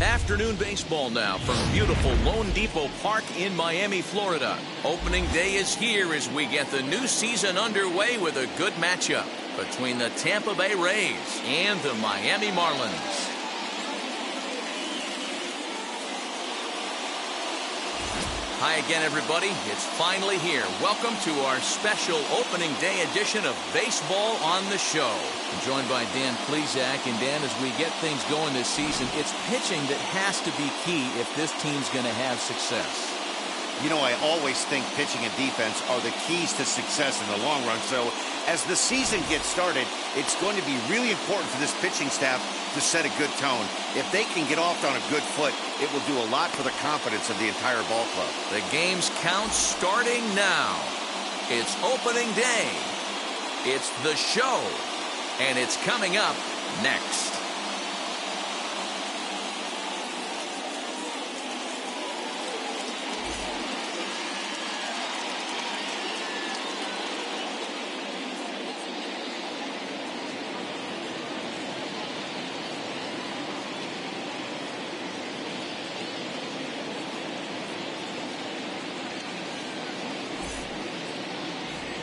Afternoon baseball now from beautiful Lone Depot Park in Miami, Florida. Opening day is here as we get the new season underway with a good matchup between the Tampa Bay Rays and the Miami Marlins. Hi again, everybody. It's finally here. Welcome to our special opening day edition of Baseball on the Show. I'm joined by Dan Plesac. And Dan, as we get things going this season, it's pitching that has to be key if this team's going to have success. You know, I always think pitching and defense are the keys to success in the long run. So as the season gets started, it's going to be really important for this pitching staff to set a good tone. If they can get off on a good foot, it will do a lot for the confidence of the entire ball club. The game's count starting now. It's opening day. It's the show. And it's coming up next.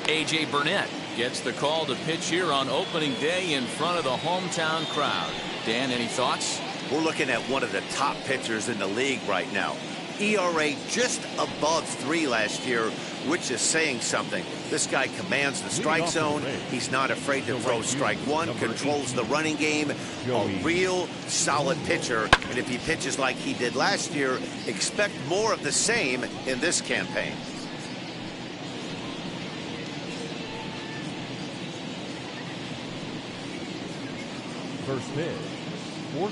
A.J. Burnett gets the call to pitch here on opening day in front of the hometown crowd. Dan, any thoughts? We're looking at one of the top pitchers in the league right now. ERA just above 3 last year, which is saying something. This guy commands the strike zone. He's not afraid to throw strike one, controls the running game. A real solid pitcher. And if he pitches like he did last year, expect more of the same in this campaign. First pitch, 4-10.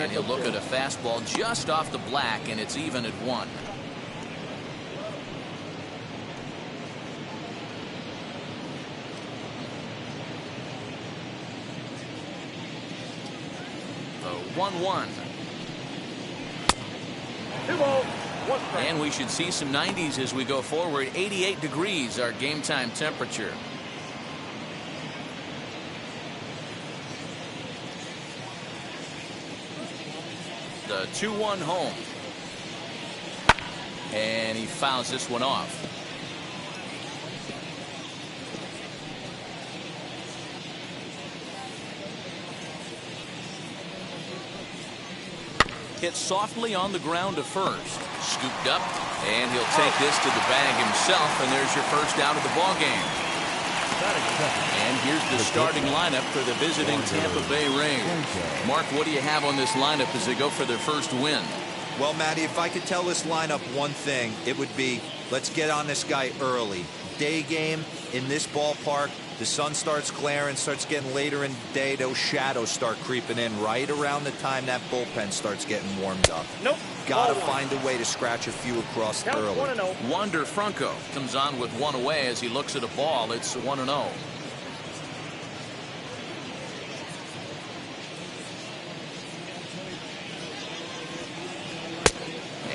And he'll look at a fastball just off the black, and it's even at 1. The 1-1. And we should see some 90s as we go forward. 88 degrees, our game time temperature. The 2-1 home. And he fouls this one off. Hit softly on the ground to first. Scooped up, and he'll take this to the bag himself, and there's your first out of the ball game. And here's the starting lineup for the visiting Tampa Bay Rays. Mark, what do you have on this lineup as they go for their first win? Well, Matty, if I could tell this lineup one thing, it would be let's get on this guy early. Day game in this ballpark. The sun starts glaring, starts getting later in the day. Those shadows start creeping in right around the time that bullpen starts getting warmed up. Nope. Gotta find a way to scratch a few across early. Wander Franco comes on with 1 away as he looks at a ball. It's 1-0.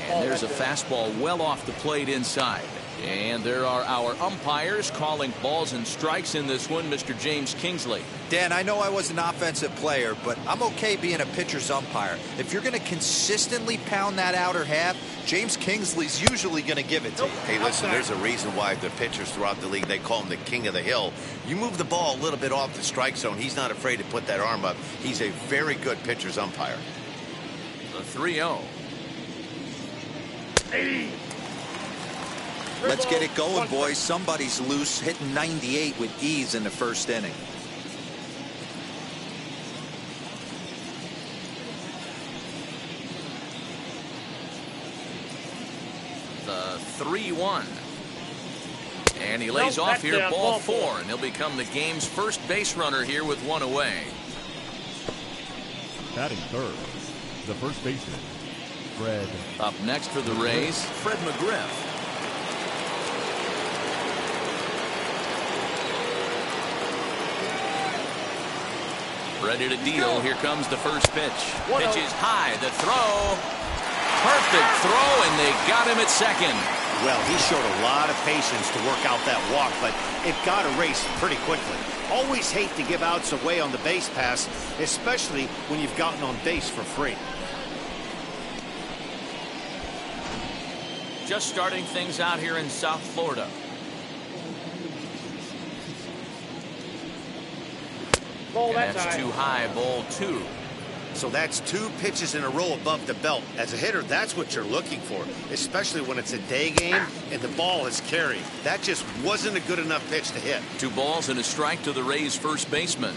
And there's a fastball well off the plate inside. And there are our umpires calling balls and strikes in this one. Mr. James Kingsley. Dan, I know I was an offensive player, but I'm okay being a pitcher's umpire. If you're going to consistently pound that outer half, James Kingsley's usually going to give it to you. Hey, listen, there's a reason why the pitchers throughout the league, they call him the king of the hill. You move the ball a little bit off the strike zone, he's not afraid to put that arm up. He's a very good pitcher's umpire. The 3-0. Let's get it going, boys. Somebody's loose, hitting 98 with ease in the first inning. The 3-1. And he lays off here, ball 4, and he'll become the game's first base runner here with 1 away. Batting third, the first baseman, Fred. Up next for the Rays, Fred McGriff. Ready to deal. Here comes the first pitch. Pitch is high. The throw. Perfect throw, and they got him at second. Well, he showed a lot of patience to work out that walk, but it got erased pretty quickly. Always hate to give outs away on the base pass, especially when you've gotten on base for free. Just starting things out here in South Florida. And that's too high, ball 2. So that's 2 pitches in a row above the belt. As a hitter, that's what you're looking for, especially when it's a day game and the ball is carried. That just wasn't a good enough pitch to hit. 2 balls and a strike to the Rays first baseman.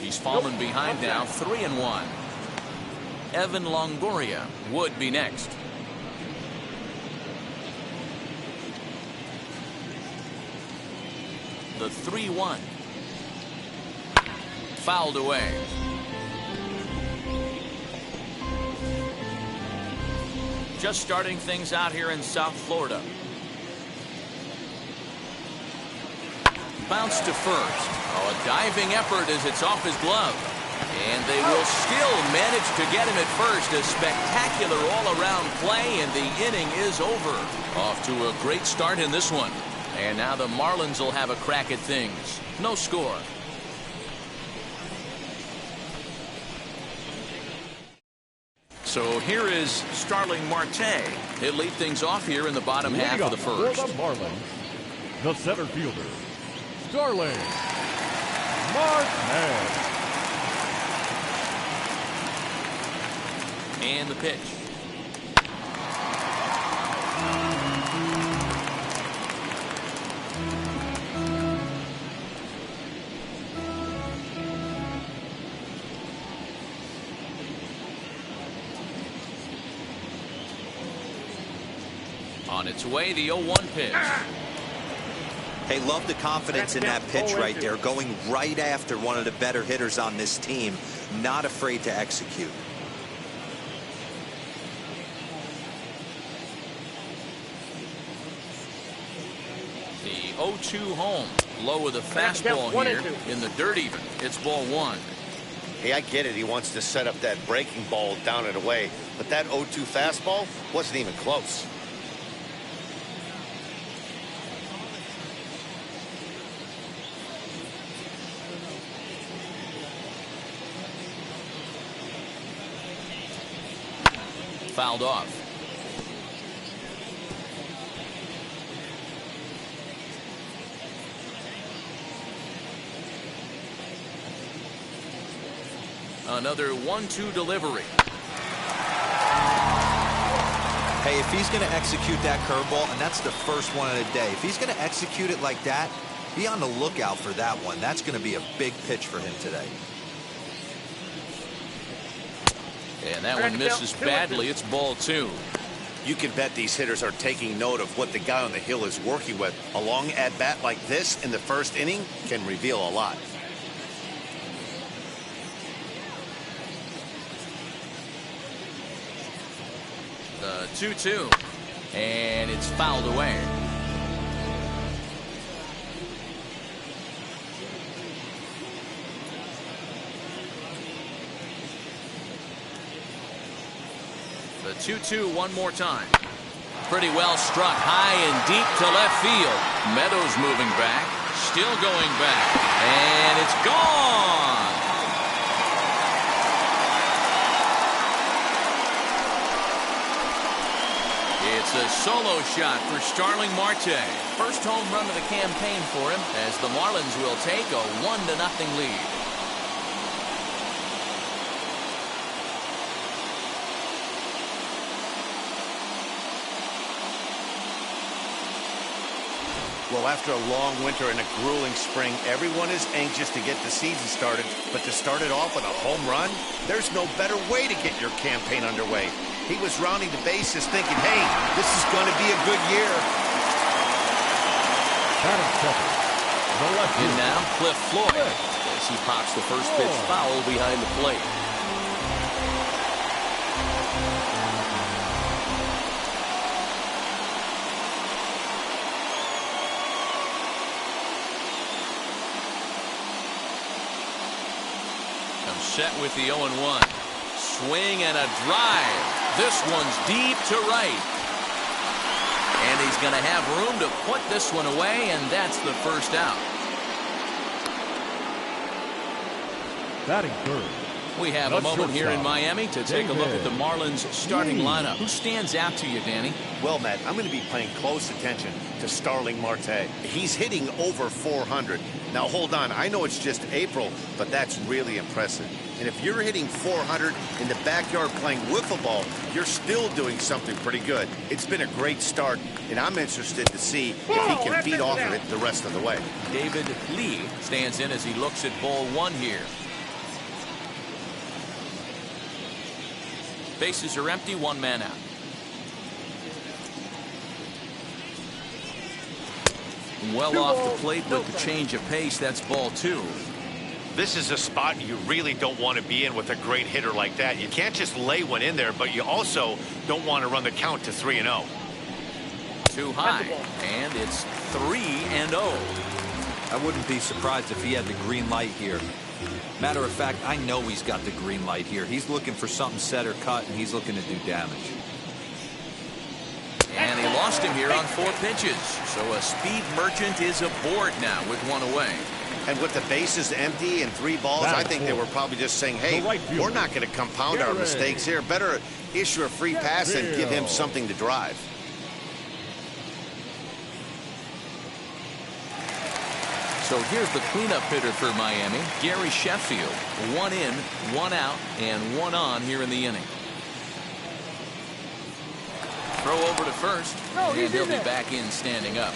He's fallen behind now, 3-1. Evan Longoria would be next. The 3-1. Fouled away. Just starting things out here in South Florida. Bounce to first. Oh, a diving effort as it's off his glove. And they will still manage to get him at first. A spectacular all-around play, and the inning is over. Off to a great start in this one. And now the Marlins will have a crack at things. No score. So here is Starling Marte. He'll lead things off here in the bottom half of the first. For the Marlins, the center fielder, Starling Marte. And the pitch. On its way, the 0-1 pitch. Hey, love the confidence in that pitch right there, going right after one of the better hitters on this team, not afraid to execute. The 0-2 home. Low with a fastball here in the dirt even. It's ball 1. Hey, I get it. He wants to set up that breaking ball down and away, but that 0-2 fastball wasn't even close. Fouled off. Another 1-2 delivery. Hey, if he's going to execute that curveball, and that's the first one of the day, if he's going to execute it like that, be on the lookout for that one. That's going to be a big pitch for him today. And that one misses badly. It's ball 2. You can bet these hitters are taking note of what the guy on the hill is working with. A long at-bat like this in the first inning can reveal a lot. The 2-2. And it's fouled away. The 2-2 one more time. Pretty well struck high and deep to left field. Meadows moving back. Still going back. And it's gone. It's a solo shot for Starling Marte. First home run of the campaign for him as the Marlins will take a 1-0 lead. Well, after a long winter and a grueling spring, everyone is anxious to get the season started. But to start it off with a home run, there's no better way to get your campaign underway. He was rounding the bases thinking, hey, this is going to be a good year. And now Cliff Floyd as he pops the first pitch foul behind the plate. Set with the 0-1. Swing and a drive. This one's deep to right. And he's going to have room to put this one away, and that's the first out. Batting third. We have a moment here in Miami to take a look at the Marlins starting lineup. Who stands out to you, Danny? Well, Matt, I'm going to be paying close attention to Starling Marte. He's hitting over 400. Now, hold on. I know it's just April, but that's really impressive. And if you're hitting 400 in the backyard playing wiffle ball, you're still doing something pretty good. It's been a great start, and I'm interested to see if he can feed off of it the rest of the way. David Lee stands in as he looks at ball one here. Bases are empty, one man out. Well off the plate with the change of pace. That's ball two. This is a spot you really don't want to be in with a great hitter like that. You can't just lay one in there, but you also don't want to run the count to 3-0. Too high, and it's 3-0. I wouldn't be surprised if he had the green light here. Matter of fact, I know he's got the green light here. He's looking for something set or cut, and he's looking to do damage. And he lost him here on 4 pitches. So a speed merchant is aboard now with one away. And with the bases empty and 3 balls, I think they were probably just saying, hey, we're not going to compound our mistakes here. Better issue a free pass and give him something to drive. So here's the cleanup hitter for Miami, Gary Sheffield. 1 in, 1 out, and 1 on here in the inning. Throw over to first, and he'll be back in standing up.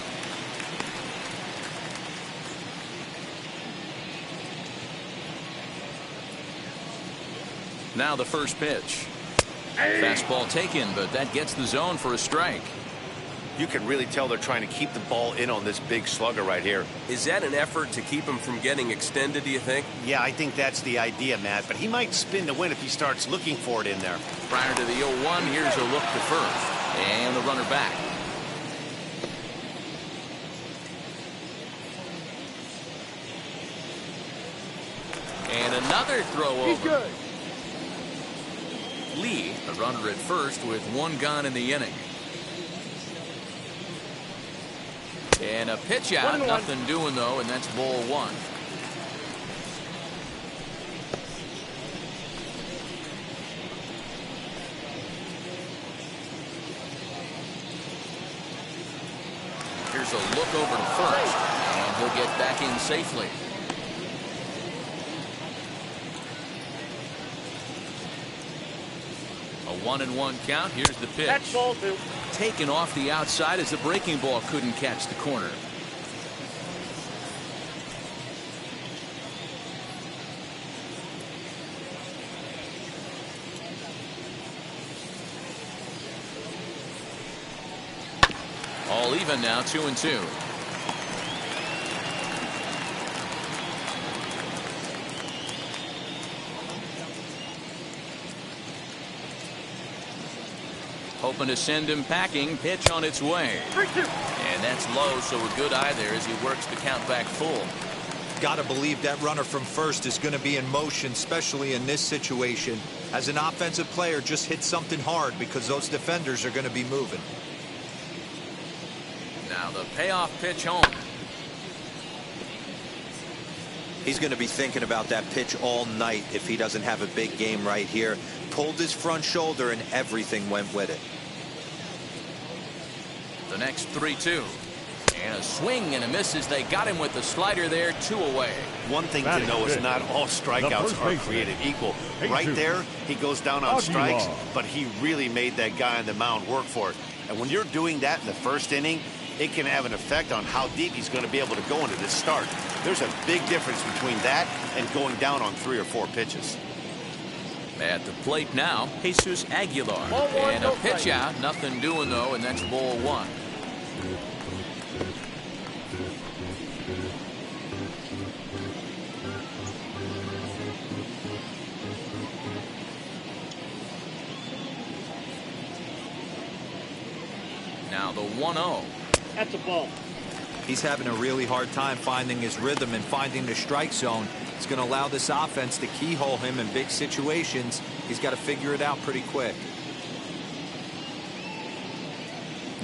Now the first pitch. Fastball taken, but that gets the zone for a strike. You can really tell they're trying to keep the ball in on this big slugger right here. Is that an effort to keep him from getting extended, do you think? Yeah, I think that's the idea, Matt, but he might spin to win if he starts looking for it in there. Prior to the 0-1, here's a look to first. And the runner back. And another throw over. He's good. Lee, the runner at first with 1 gone in the inning. And a pitch out, nothing doing though, and that's ball 1. Here's a look over to first, and he'll get back in safely. A 1-1 count. Here's the pitch. That's ball 2. Taken off the outside as the breaking ball couldn't catch the corner. All even now, 2-2. Hoping to send him packing. Pitch on its way. 3-2. And that's low, so a good eye there as he works the count back full. Gotta believe that runner from first is going to be in motion, especially in this situation. As an offensive player, just hit something hard because those defenders are going to be moving. Now the payoff pitch home. He's going to be thinking about that pitch all night if he doesn't have a big game right here. Pulled his front shoulder and everything went with it. The next 3-2. And a swing and a miss as they got him with the slider there, 2 away. One thing to know is not all strikeouts are created equal. Right there, he goes down on strikes, but he really made that guy on the mound work for it. And when you're doing that in the first inning, it can have an effect on how deep he's going to be able to go into this start. There's a big difference between that and going down on 3 or 4 pitches. At the plate now, Jesus Aguilar. And a pitch out, nothing doing though, and that's ball 1. Now the 1-0. That's a ball. He's having a really hard time finding his rhythm and finding the strike zone. It's going to allow this offense to keyhole him in big situations. He's got to figure it out pretty quick.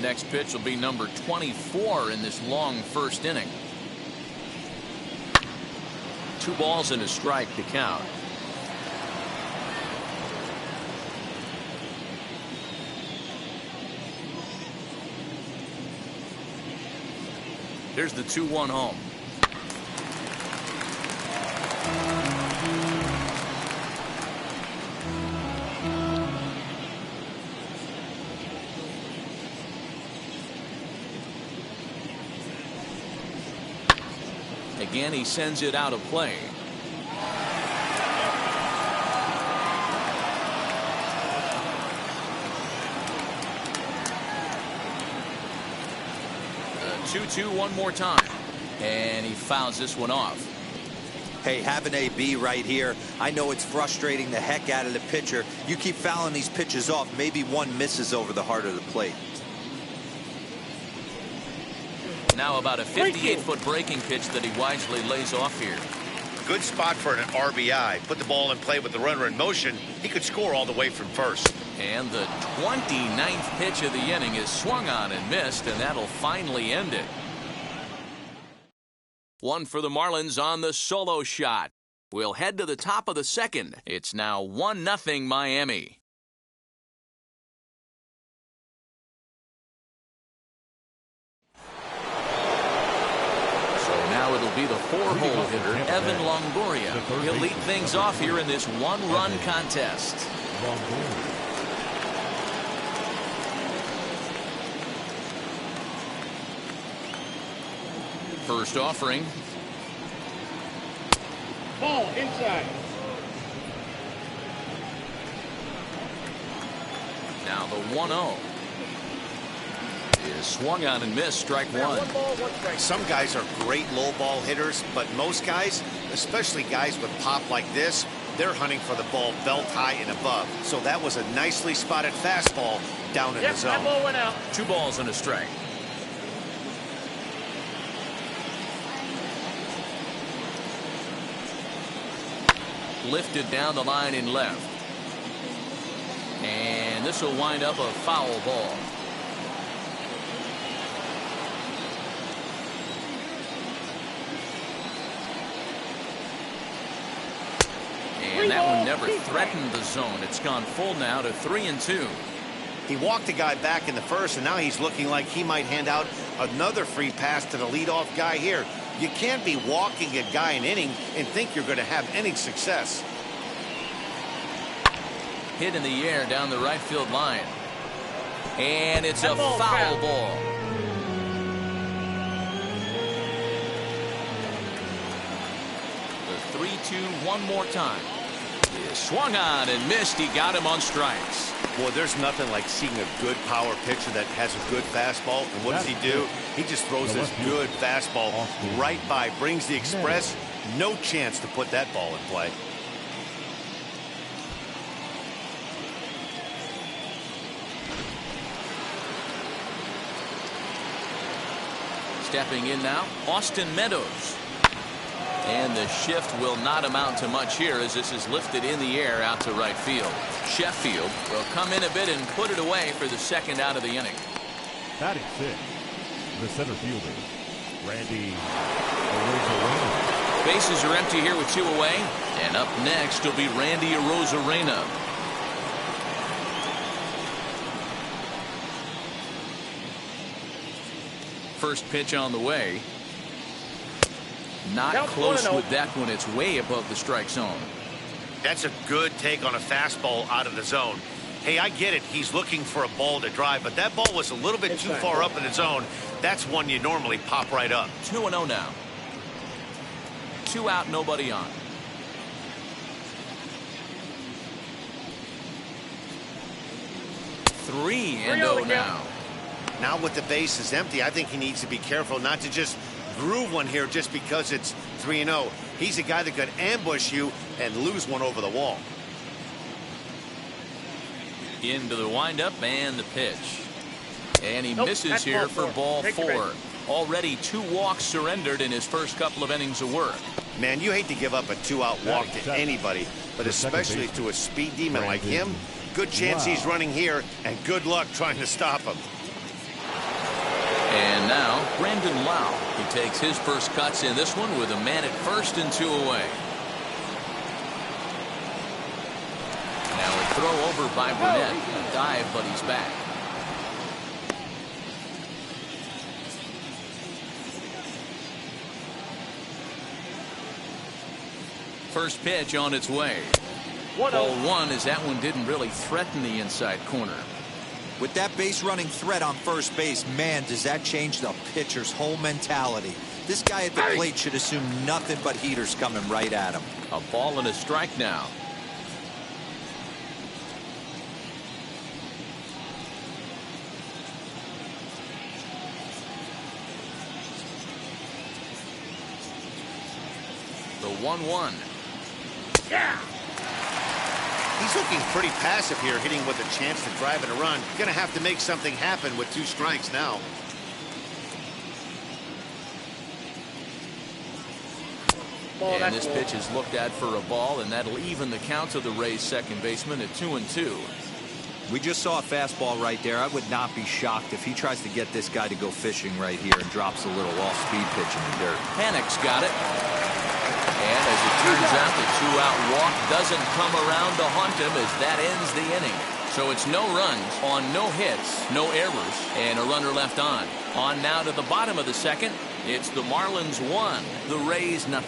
Next pitch will be number 24 in this long first inning. 2 balls and a strike to count. Here's the 2-1 home. Again, he sends it out of play. The 2-2 one more time. And he fouls this one off. Hey, have an AB right here. I know it's frustrating the heck out of the pitcher. You keep fouling these pitches off. Maybe one misses over the heart of the plate. Now about a 58-foot breaking pitch that he wisely lays off here. Good spot for an RBI. Put the ball in play with the runner in motion. He could score all the way from first. And the 29th pitch of the inning is swung on and missed, and that'll finally end it. One for the Marlins on the solo shot. We'll head to the top of the second. It's now 1-0 Miami. Now it'll be the 4-hole hitter, Evan Longoria. He'll lead things off here in this one-run contest. First offering. Ball inside. Now the 1-0. Is swung on and missed, strike one. Some guys are great low ball hitters, but most guys, especially guys with pop like this, they're hunting for the ball belt high and above. So that was a nicely spotted fastball down in the zone. That ball went out. 2 balls and a strike. Lifted down the line in left. And this will wind up a foul ball. And that one never threatened the zone. It's gone full now to 3-2. He walked a guy back in the first, and now he's looking like he might hand out another free pass to the leadoff guy here. You can't be walking a guy an inning and think you're going to have any success. Hit in the air down the right field line. And it's a foul ball. The 3-2 one more time. Swung on and missed. He got him on strikes. Boy, there's nothing like seeing a good power pitcher that has a good fastball. And what does he do? He just throws this good fastball right by, brings the express. No chance to put that ball in play. Stepping in now, Austin Meadows. And the shift will not amount to much here as this is lifted in the air out to right field. Sheffield will come in a bit and put it away for the second out of the inning. Batting 6, the center fielder, Randy Arozarena. Bases are empty here with 2 away. And up next will be Randy Arozarena. First pitch on the way. Not close with that one. It's way above the strike zone. That's a good take on a fastball out of the zone. Hey, I get it. He's looking for a ball to drive, but that ball was a little bit too far up in the zone. That's one you normally pop right up. 2-0 now. 2 out, nobody on. Three and 0 now. Now with the bases empty, I think he needs to be careful not to just groove one here just because it's 3-0. He's a guy that could ambush you and lose one over the wall. Into the windup and the pitch. And he misses here for ball 4. Already 2 walks surrendered in his first couple of innings of work. Man, you hate to give up a 2-out walk to anybody, but especially to a speed demon like him. Good chance he's running here, and good luck trying to stop him. And now, Brandon Lau. He takes his first cuts in this one with a man at first and 2 away. Now a throw over by Burnett. A dive, but he's back. First pitch on its way. Ball 1 as that one didn't really threaten the inside corner. With that base running threat on first base, man, does that change the pitcher's whole mentality. This guy at the plate should assume nothing but heaters coming right at him. A ball and a strike now. The 1-1. Yeah. He's looking pretty passive here, hitting with a chance to drive in a run. Going to have to make something happen with 2 strikes now. And this pitch is looked at for a ball, and that'll even the count to the Rays' second baseman at 2-2. We just saw a fastball right there. I would not be shocked if he tries to get this guy to go fishing right here and drops a little off-speed pitch in the dirt. Panic's got it. And as it turns out, the 2-out walk doesn't come around to haunt him as that ends the inning. So it's no runs on no hits, no errors, and a runner left on. On now to the bottom of the second. It's the Marlins 1, the Rays 0.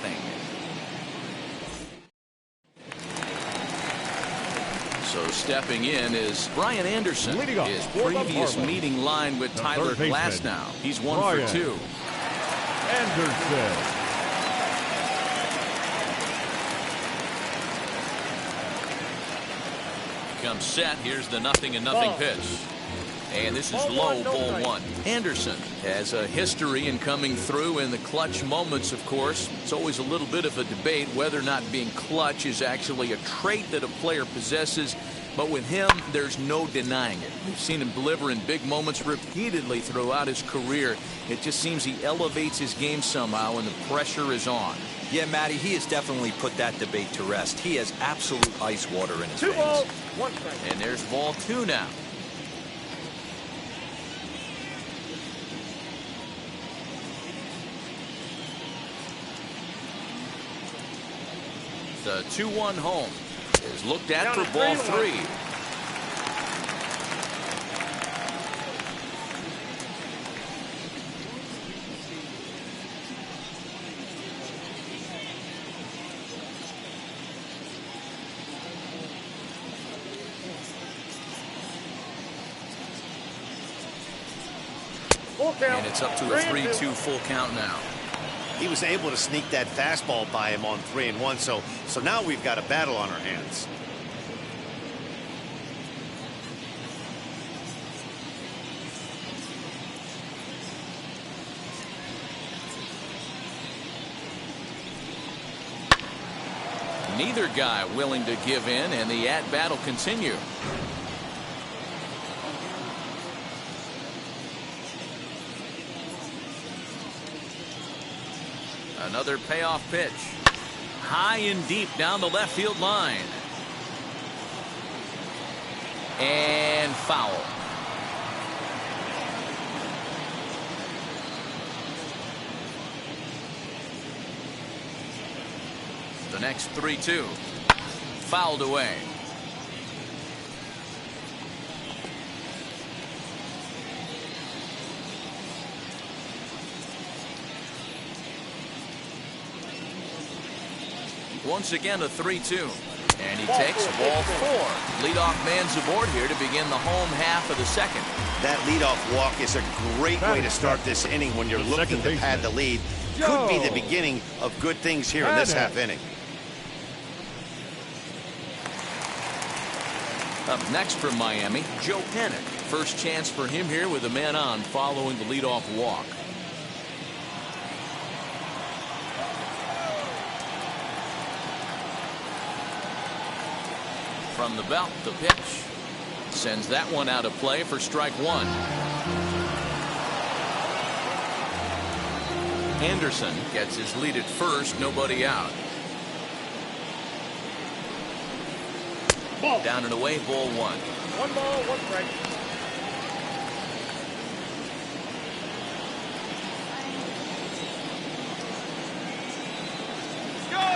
So stepping in is Brian Anderson. His previous meeting line with Tyler Glasnow. He's 1 for 2. Anderson. Comes set. Here's the 0-0 pitch. And this is low, ball 1. Anderson has a history in coming through in the clutch moments, of course. It's always a little bit of a debate whether or not being clutch is actually a trait that a player possesses. But with him, there's no denying it. We've seen him deliver in big moments repeatedly throughout his career. It just seems he elevates his game somehow when the pressure is on. Yeah, Matty, he has definitely put that debate to rest. He has absolute ice water in his veins. And there's ball 2 now. The 2-1 home is looked at for ball 3. And it's up to a 3-2 full count now. He was able to sneak that fastball by him on 3-1, so now we've got a battle on our hands. Neither guy willing to give in, and the at-bat will continue. Another payoff pitch. High and deep down the left field line. And foul. The next 3-2. Fouled away. Once again, a 3-2. And he takes ball 4. Leadoff man's aboard here to begin the home half of the second. That leadoff walk is a great way to start this inning when you're looking to pad the lead. Could be the beginning of good things here in this half inning. Up next from Miami, Joe Panic. First chance for him here with a man on following the leadoff walk. From the belt, the pitch. Sends that one out of play for strike 1. Anderson gets his lead at first, nobody out. Ball. Down and away, ball 1. 1 ball, 1 strike.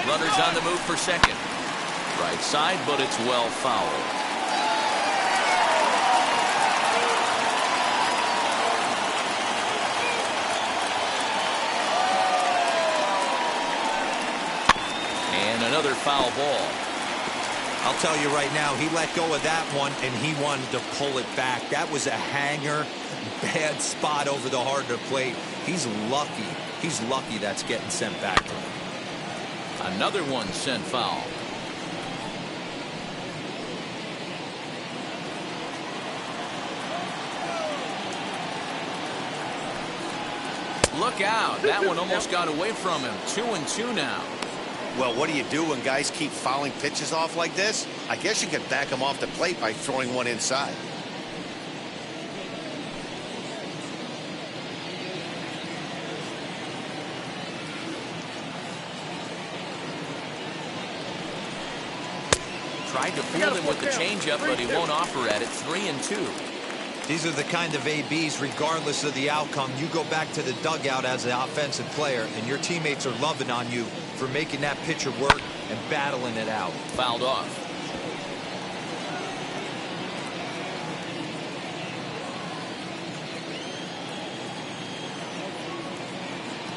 Runners on the move for second. Right side, but it's well fouled. And another foul ball. I'll tell you right now, he let go of that one, and he wanted to pull it back. That was a hanger, bad spot over the heart of the plate. He's lucky. He's lucky that's getting sent back to him. Another one sent foul. Look out. That one almost got away from him. 2-2 now. Well, what do you do when guys keep fouling pitches off like this? I guess you could back them off the plate by throwing one inside. Tried to fool him with the changeup, but he won't offer at it. 3-2. These are the kind of ABs, regardless of the outcome. You go back to the dugout as an offensive player, and your teammates are loving on you for making that pitcher work and battling it out. Fouled off.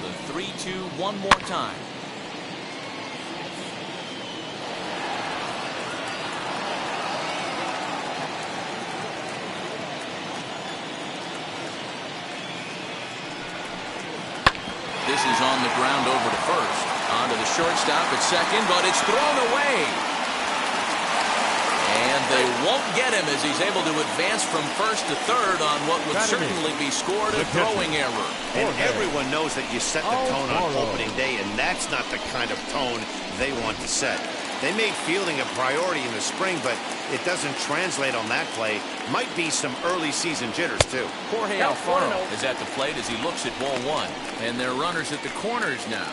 The 3-2 one more time. This is on the ground over to first. On to the shortstop at second, but it's thrown away. And they won't get him as he's able to advance from first to third on what would certainly be scored a throwing error. And everyone knows that you set the tone on opening day, and that's not the kind of tone they want to set. They made fielding a priority in the spring, but it doesn't translate on that play. Might be some early season jitters, too. Jorge Alfaro is at the plate as he looks at ball one. And they're runners at the corners now.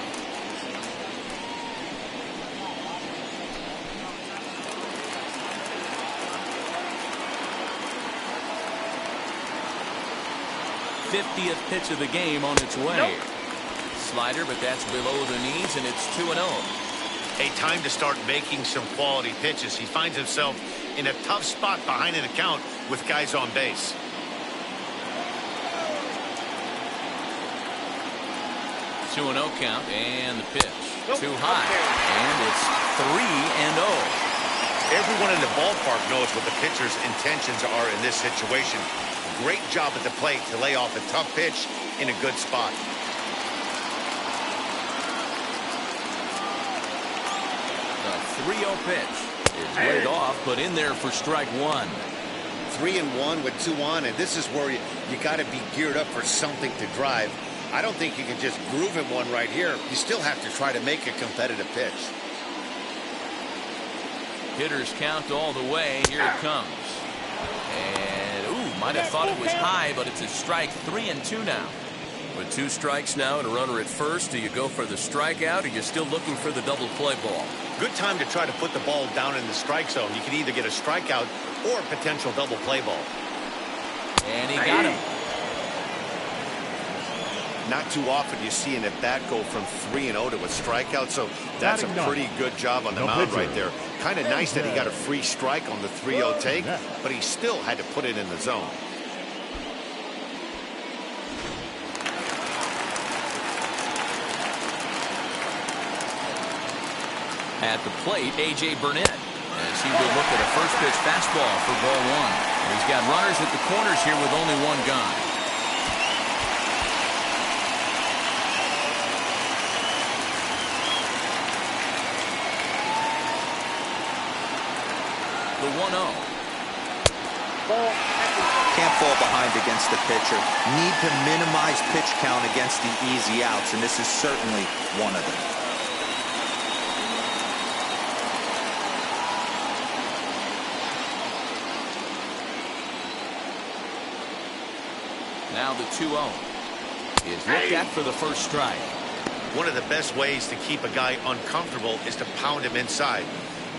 '50th pitch of the game on its way. Slider, but that's below the knees, and it's 2-0. A time to start making some quality pitches. He finds himself in a tough spot behind an account with guys on base. Two 2-0 count, and the pitch. Too high, and it's 3-0. Everyone in the ballpark knows what the pitcher's intentions are in this situation. Great job at the plate to lay off a tough pitch in a good spot. The 3-0 pitch is laid off, but in there for strike one. 3-1 with 2 on, and this is where you got to be geared up for something to drive. I don't think you can just groove him one right here. You still have to try to make a competitive pitch. Hitters count all the way. Here it comes. And, ooh, might have thought it was high, but it's a strike. 3-2 now. With 2 strikes now and a runner at first, do you go for the strikeout or are you still looking for the double play ball? Good time to try to put the ball down in the strike zone. You can either get a strikeout or a potential double play ball. And he got him. Not too often you see an at-bat go from 3-0 to a strikeout, so that's a pretty good job on the mound right there. Kind of nice that he got a free strike on the 3-0 take, but he still had to put it in the zone. At the plate, A.J. Burnett, as he will look at a first pitch fastball for ball one. He's got runners at the corners here with only one guy. The 1-0. Can't fall behind against the pitcher. Need to minimize pitch count against the easy outs, and this is certainly one of them. Now the 2-0 is looked at for the first strike. One of the best ways to keep a guy uncomfortable is to pound him inside.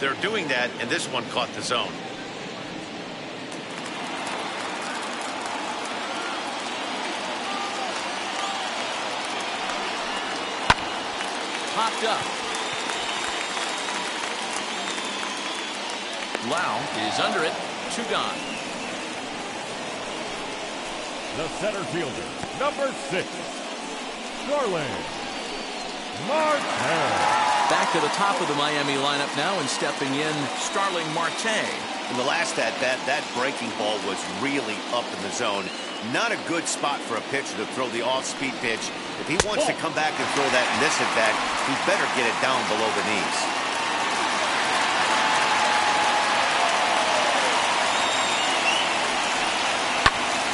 They're doing that, and this one caught the zone. Popped up. Lau is under it. 2 gone. The center fielder, number 6, Starling Marte. Back to the top of the Miami lineup now, and stepping in, Starling Marte. In the last at-bat, that breaking ball was really up in the zone. Not a good spot for a pitcher to throw the off-speed pitch. If he wants to come back and throw that in this at-bat, he better get it down below the knees.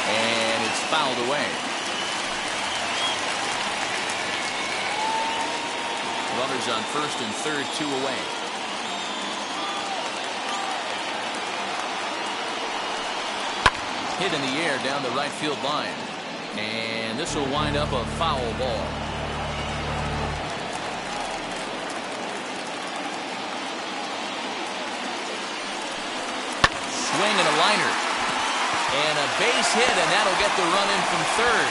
And it's fouled away. Runners on first and third, 2 away. Hit in the air down the right field line. And this will wind up a foul ball. Swing and a liner. And a base hit, and that'll get the run in from third.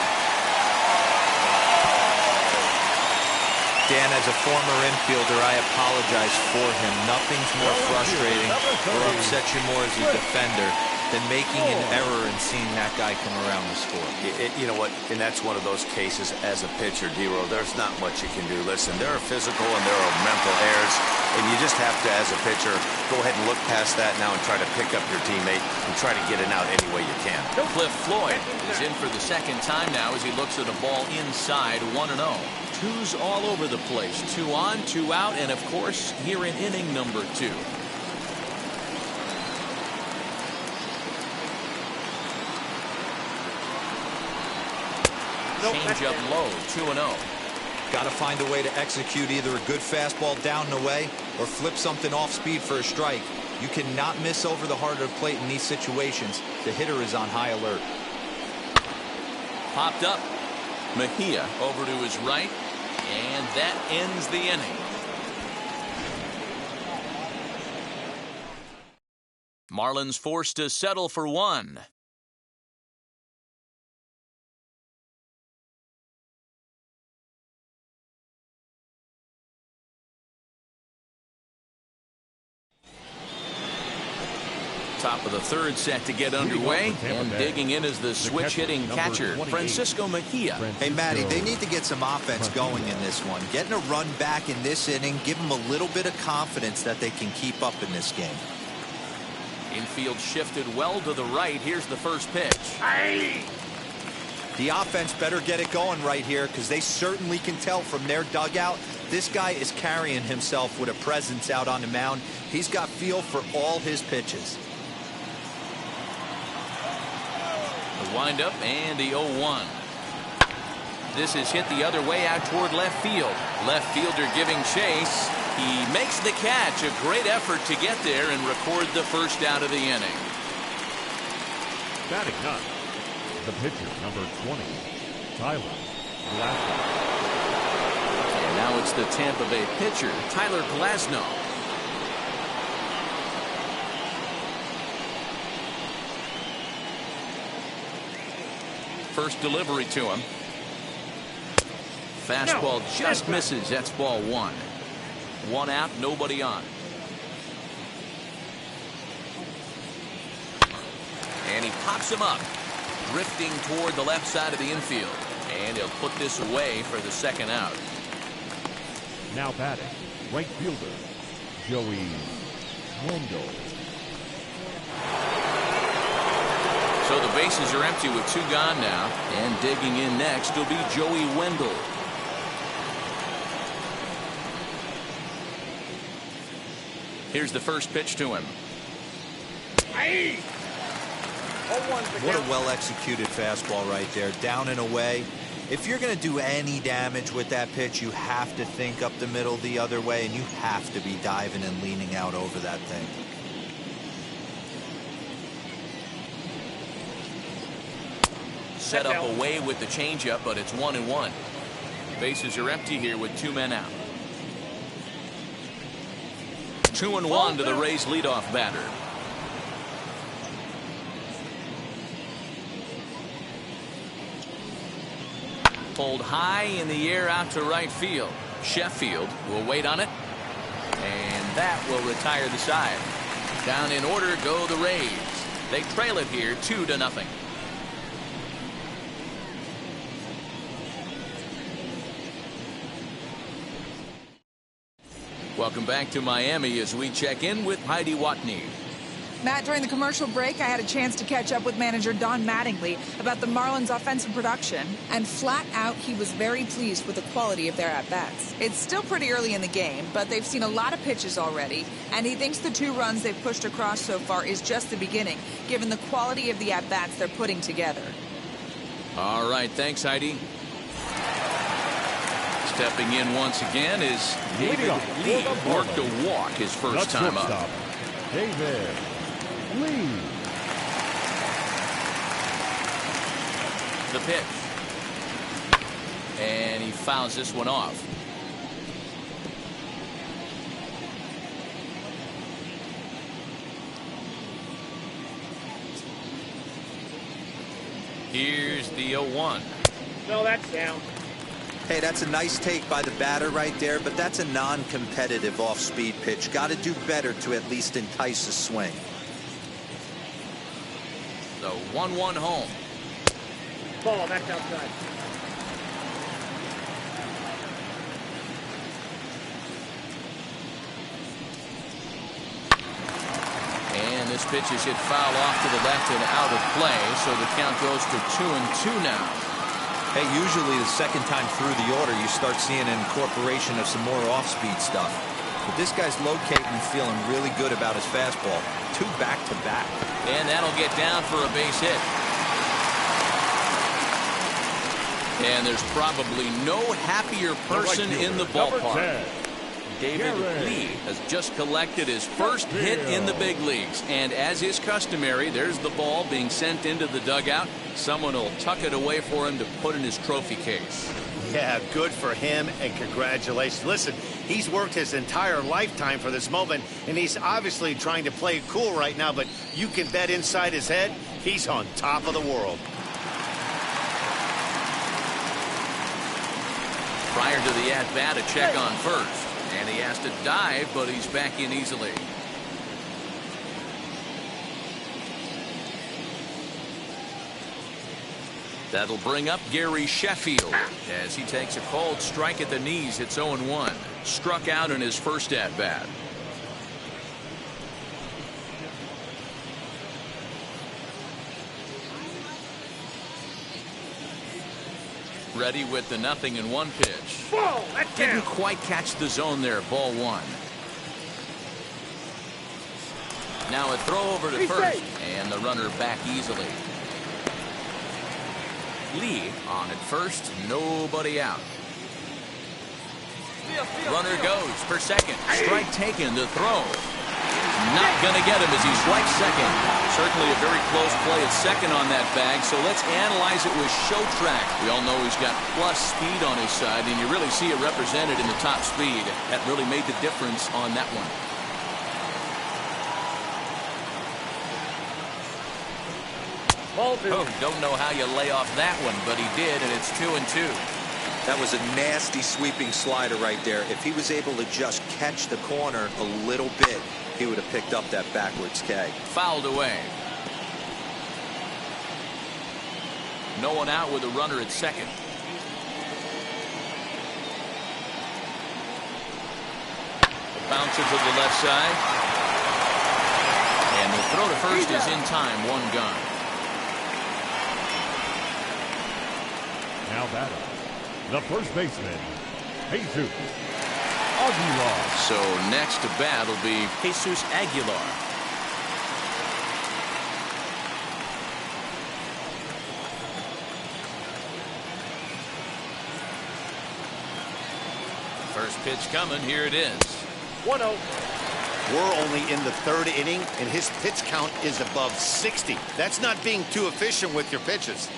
Dan, as a former infielder, I apologize for him. Nothing's more frustrating or upsets you more as a defender than making an error and seeing that guy come around the score. You know what? And that's one of those cases as a pitcher, D-Row, there's not much you can do. Listen, there are physical and there are mental errors, and you just have to, as a pitcher, go ahead and look past that now and try to pick up your teammate and try to get it out any way you can. Cliff Floyd is in for the second time now as he looks at a ball inside, 1-0. Twos all over the place. 2 on, 2 out, and of course, here in inning number 2. Change up low, 2-0. Got to find a way to execute either a good fastball down and away or flip something off speed for a strike. You cannot miss over the heart of the plate in these situations. The hitter is on high alert. Popped up. Mejia over to his right, and that ends the inning. Marlins forced to settle for 1. Top of the third set to get underway, and digging in is the switch-hitting catcher, Francisco Mejia. Hey, Matty, they need to get some offense going in this one. Getting a run back in this inning, give them a little bit of confidence that they can keep up in this game. Infield shifted well to the right. Here's the first pitch. The offense better get it going right here because they certainly can tell from their dugout this guy is carrying himself with a presence out on the mound. He's got feel for all his pitches. The windup and the 0-1. This is hit the other way out toward left field. Left fielder giving chase. He makes the catch. A great effort to get there and record the first out of the inning. Batting ninth, the pitcher, number 20, Tyler Glasnow. And now it's the Tampa Bay pitcher, Tyler Glasnow. First delivery to him. Fastball just misses. That's ball 1. 1 out, nobody on. And he pops him up, drifting toward the left side of the infield. And he'll put this away for the second out. Now batting, right fielder, Joey Wendell. So the bases are empty with 2 gone now. And digging in next will be Joey Wendell. Here's the first pitch to him. What a well-executed fastball right there. Down and away. If you're going to do any damage with that pitch, you have to think up the middle the other way, and you have to be diving and leaning out over that thing. Set up away with the changeup, but it's 1-1. Bases are empty here with 2 men out. 2-1 to the Rays leadoff batter. Pulled high in the air out to right field. Sheffield will wait on it, and that will retire the side. Down in order go the Rays. They trail it here 2-0. Welcome back to Miami as we check in with Heidi Watney. Matt, during the commercial break, I had a chance to catch up with manager Don Mattingly about the Marlins' offensive production, and flat out, he was very pleased with the quality of their at-bats. It's still pretty early in the game, but they've seen a lot of pitches already, and he thinks the 2 runs they've pushed across so far is just the beginning, given the quality of the at-bats they're putting together. All right, thanks, Heidi. Stepping in once again is David Lee. Worked a walk his first time up. David Lee. The pitch. And he fouls this one off. Here's the 0-1. No, that's down. Hey, that's a nice take by the batter right there, but that's a non-competitive off-speed pitch. Got to do better to at least entice a swing. The 1-1 home. Ball, that's outside. And this pitch is hit foul off to the left and out of play, so the count goes to 2-2 now. Hey, usually the second time through the order, you start seeing an incorporation of some more off-speed stuff. But this guy's locating and feeling really good about his fastball. 2 back-to-back. And that'll get down for a base hit. And there's probably no happier person in the ballpark. David Lee has just collected his first hit in the big leagues. And as is customary, there's the ball being sent into the dugout. Someone will tuck it away for him to put in his trophy case. Yeah, good for him, and congratulations. Listen, he's worked his entire lifetime for this moment, and he's obviously trying to play it cool right now, but you can bet inside his head, he's on top of the world. Prior to the at-bat, a check on first. And he has to dive, but he's back in easily. That'll bring up Gary Sheffield as he takes a cold strike at the knees. It's 0-1. Struck out in his first at-bat. Ready with the 0-1 pitch. Ball, that's down. Didn't quite catch the zone there. Ball 1. Now a throw over to first, and the runner back easily. Lee on at first, nobody out. Runner goes for second. Strike taken. The throw. Not going to get him as he swipes second. Certainly a very close play at second on that bag, so let's analyze it with show track. We all know he's got plus speed on his side, and you really see it represented in the top speed. That really made the difference on that one. Oh, don't know how you lay off that one, but he did, and it's 2-2. That was a nasty sweeping slider right there. If he was able to just catch the corner a little bit, he would have picked up that backwards K. Fouled away. No one out with a runner at second. A bouncer to the left side. And the throw to first is in time. 1 gun. Now batting, the first baseman, Jesus Aguilar. So next to bat will be Jesus Aguilar. First pitch coming. Here it is. 1-0. We're only in the 3rd inning, and his pitch count is above 60. That's not being too efficient with your pitches.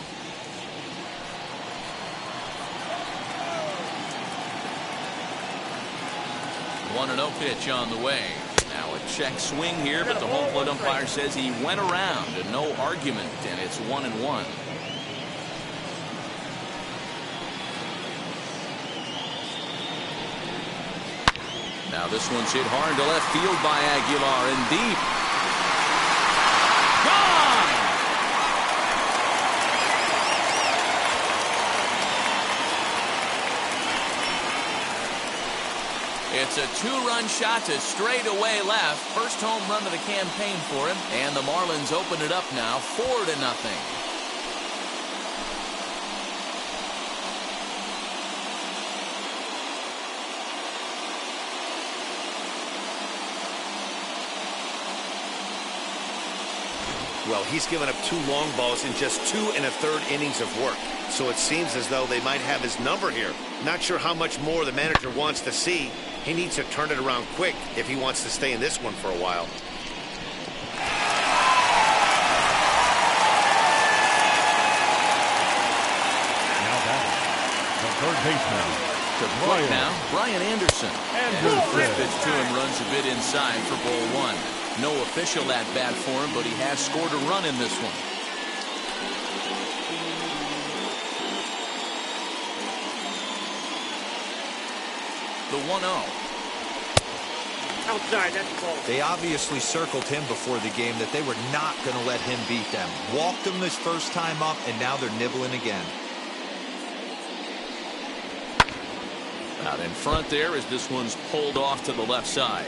1-0 pitch on the way. Now a check swing here, but the home plate umpire says he went around and no argument, and it's 1-1. Now this one's hit hard to left field by Aguilar and deep. It's a two-run shot to straightaway left. First home run of the campaign for him. And the Marlins open it up now 4-0. Well, he's given up 2 long balls in just 2 1/3 innings of work. So it seems as though they might have his number here. Not sure how much more the manager wants to see. He needs to turn it around quick if he wants to stay in this one for a while. Now batting, the third baseman. To play now, Brian Anderson. And the first pitch to him runs a bit inside for ball 1. No official at bat for him, but he has scored a run in this one. The 1-0. Outside, that's the ball. They obviously circled him before the game that they were not going to let him beat them. Walked him his first time up, and now they're nibbling again. Out in front there as this one's pulled off to the left side.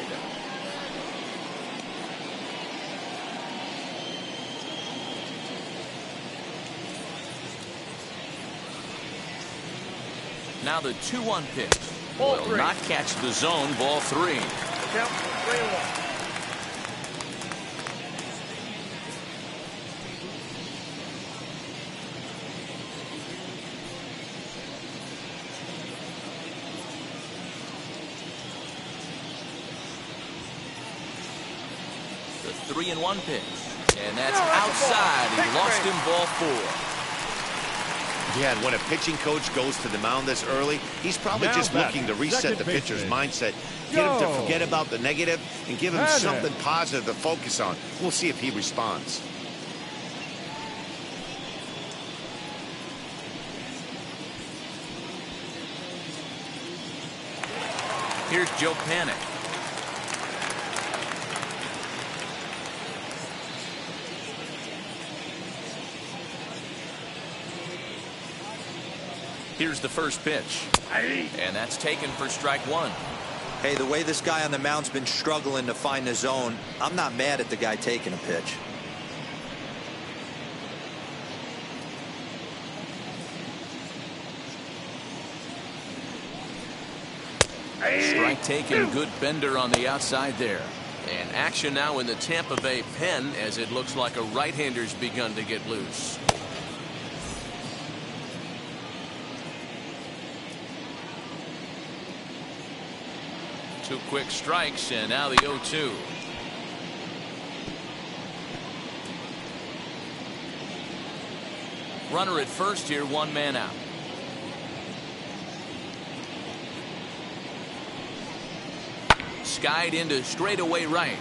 Now the 2-1 pitch. Ball Will 3. not catch the zone. Ball 3. Count 3-1. The 3-1 pitch. And that's outside. He lost him. Ball 4. Yeah, and when a pitching coach goes to the mound this early, he's probably just looking to reset the pitcher's mindset, get him to forget about the negative, and give him something positive to focus on. We'll see if he responds. Here's Joe Panic. Here's the first pitch. And that's taken for strike 1. Hey, the way this guy on the mound's been struggling to find the zone, I'm not mad at the guy taking a pitch. Strike taken. Good bender on the outside there. And action now in the Tampa Bay pen as it looks like a right-hander's begun to get loose. Two quick strikes, and now the 0-2. Runner at first here, 1 man out. Skied into straightaway right.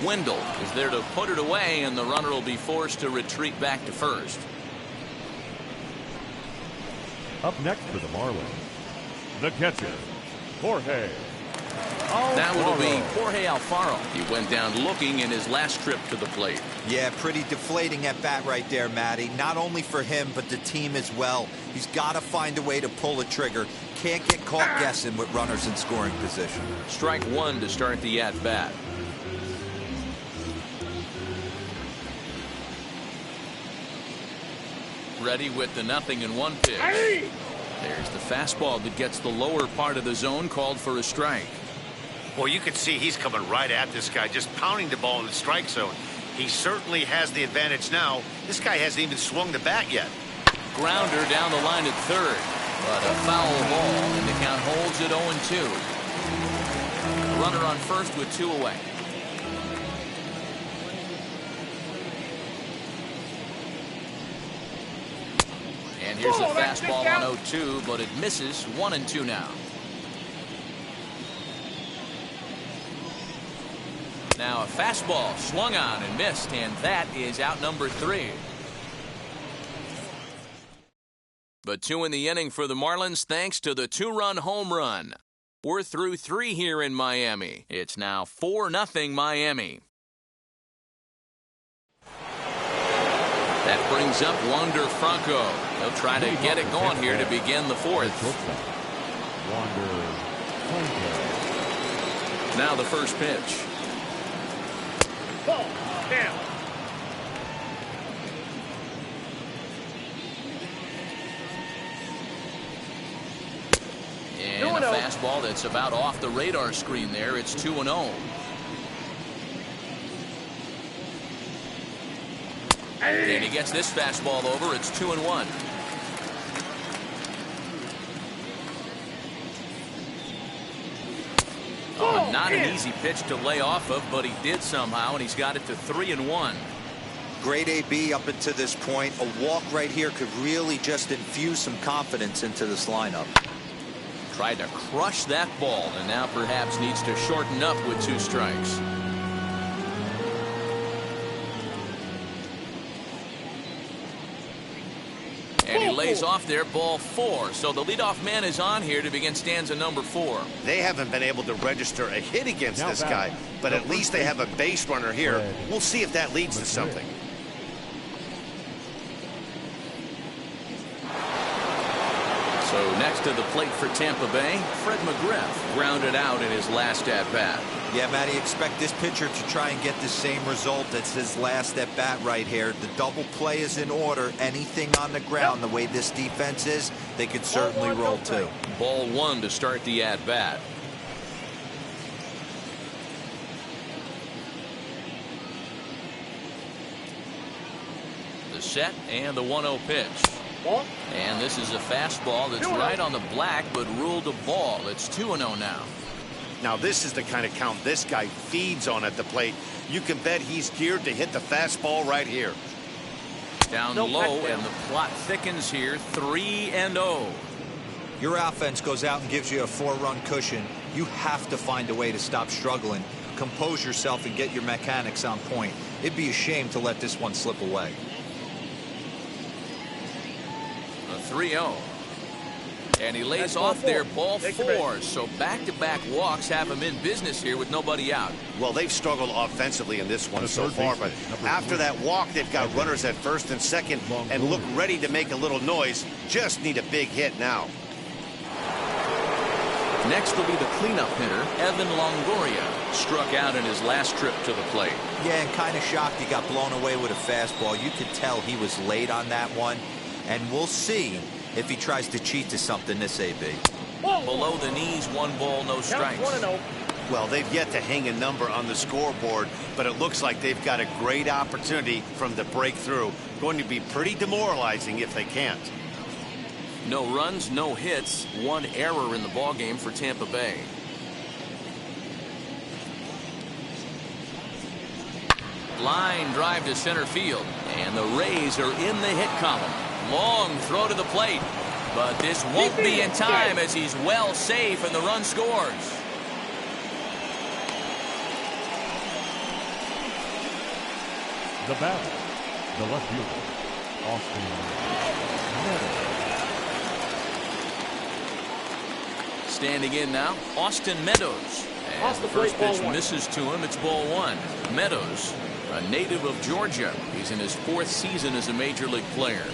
Wendell is there to put it away, and the runner will be forced to retreat back to first. Up next for the Marlins, the catcher, Jorge Now it'll be Alfaro. Jorge Alfaro. He went down looking in his last trip to the plate. Yeah, pretty deflating at bat right there, Matty. Not only for him, but the team as well. He's got to find a way to pull a trigger. Can't get caught guessing with runners in scoring position. Strike 1 to start the at-bat. Ready with the 0-1 pitch. There's the fastball that gets the lower part of the zone, called for a strike. Well, you can see he's coming right at this guy, just pounding the ball in the strike zone. He certainly has the advantage now. This guy hasn't even swung the bat yet. Grounder down the line at third, but a foul ball, and the count holds at 0-2. Runner on first with 2 away. And here's a fastball on 0-2, but it misses. 1-2 now. Now a fastball swung on and missed, and that is out number 3. But 2 in the inning for the Marlins thanks to the 2-run home run. We're through 3 here in Miami. It's now 4-0 Miami. That brings up Wander Franco. He'll try to get it going here to begin the fourth. Wander Franco. Now the first pitch. Ball. Down. And a fastball that's about off the radar screen there. It's 2-0. And he gets this fastball over. It's 2-1. Oh, not an easy pitch to lay off of, but he did somehow, and he's got it to 3-1. Great AB up until this point. A walk right here could really just infuse some confidence into this lineup. Tried to crush that ball, and now perhaps needs to shorten up with 2 strikes. And he lays off there, ball 4. So the leadoff man is on here to begin stanza number 4. They haven't been able to register a hit against this guy, but at least they have a base runner here. We'll see if that leads to something. So next to the plate for Tampa Bay, Fred McGriff grounded out in his last at-bat. Yeah, Matty, expect this pitcher to try and get the same result as his last at-bat right here. The double play is in order. Anything on the ground, the way this defense is, they could certainly roll too. Ball 1 to start the at-bat. The set and the 1-0 pitch. And this is a fastball that's right on the black, but ruled a ball. It's 2-0 now. Now this is the kind of count this guy feeds on at the plate. You can bet he's geared to hit the fastball right here. Down low, and the plot thickens here. 3-0. Your offense goes out and gives you a 4-run cushion. You have to find a way to stop struggling, compose yourself, and get your mechanics on point. It'd be a shame to let this one slip away. 3-0. And he lays off there, ball 4. So back-to-back walks have him in business here with nobody out. Well, they've struggled offensively in this one so far, but after that walk, they've got runners at first and second and look ready to make a little noise. Just need a big hit now. Next will be the cleanup hitter, Evan Longoria. Struck out in his last trip to the plate. Yeah, and kind of shocked he got blown away with a fastball. You could tell he was late on that one. And we'll see if he tries to cheat to something this AB. Below the knees, 1 ball, no strikes. Well, they've yet to hang a number on the scoreboard, but it looks like they've got a great opportunity from the breakthrough. Going to be pretty demoralizing if they can't. No runs, no hits, 1 error in the ballgame for Tampa Bay. Line drive to center field, and the Rays are in the hit column. Long throw to the plate, but this won't be in time as he's well safe and the run scores. The batter, the left fielder, Austin Meadows. Standing in now, Austin Meadows. As the first pitch misses to him, it's ball 1. Meadows, a native of Georgia. He's in his 4th season as a major league player.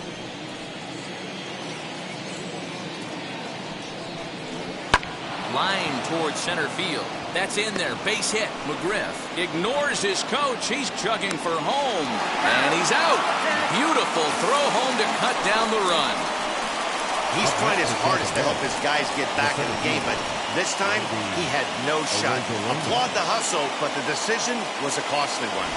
Line towards center field. That's in there. Base hit. McGriff ignores his coach. He's chugging for home. And he's out. Beautiful throw home to cut down the run. He's trying his hardest to help his guys get back in the game, but this time he had no shot. Applaud the hustle, but the decision was a costly one.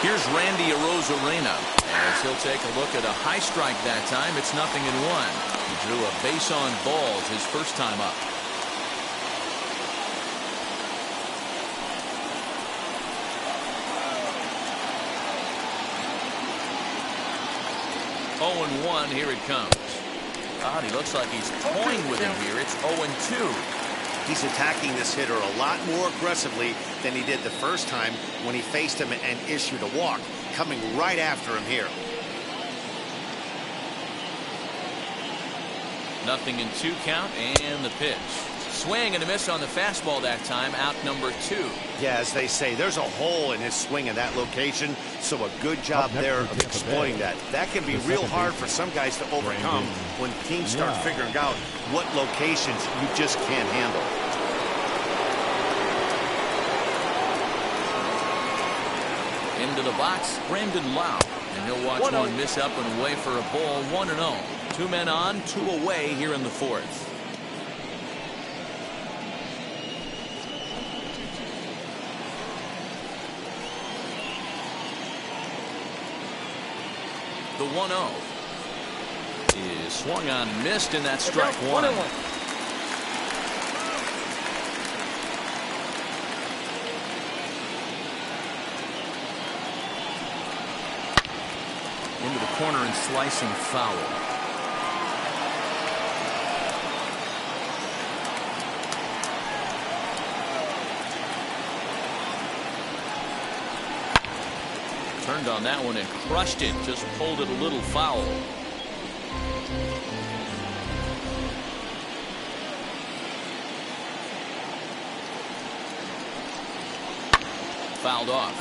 Here's Randy Arozarena as he'll take a look at a high strike that time. It's 0-1. He drew a base on balls his first time up. Oh, 1, here it comes. God, he looks like he's toying with him here. It's 0-2. He's attacking this hitter a lot more aggressively than he did the first time when he faced him and issued a walk. Coming right after him here. Nothing in 2 count, and the pitch. Swing and a miss on the fastball that time, out number 2. Yeah, as they say, there's a hole in his swing in that location, so a good job there of exploiting that. That can be real hard for some guys to overcome when teams start figuring out what locations you just can't handle. Into the box, Brandon Lau. And he'll watch one miss up and away for a ball, 1-0. 2 men on, 2 away here in the 4th. The 1-0 is swung on, missed, and that's strike 1. Into the corner and slicing foul. Turned on that one and crushed it. Just pulled it a little foul. Fouled off.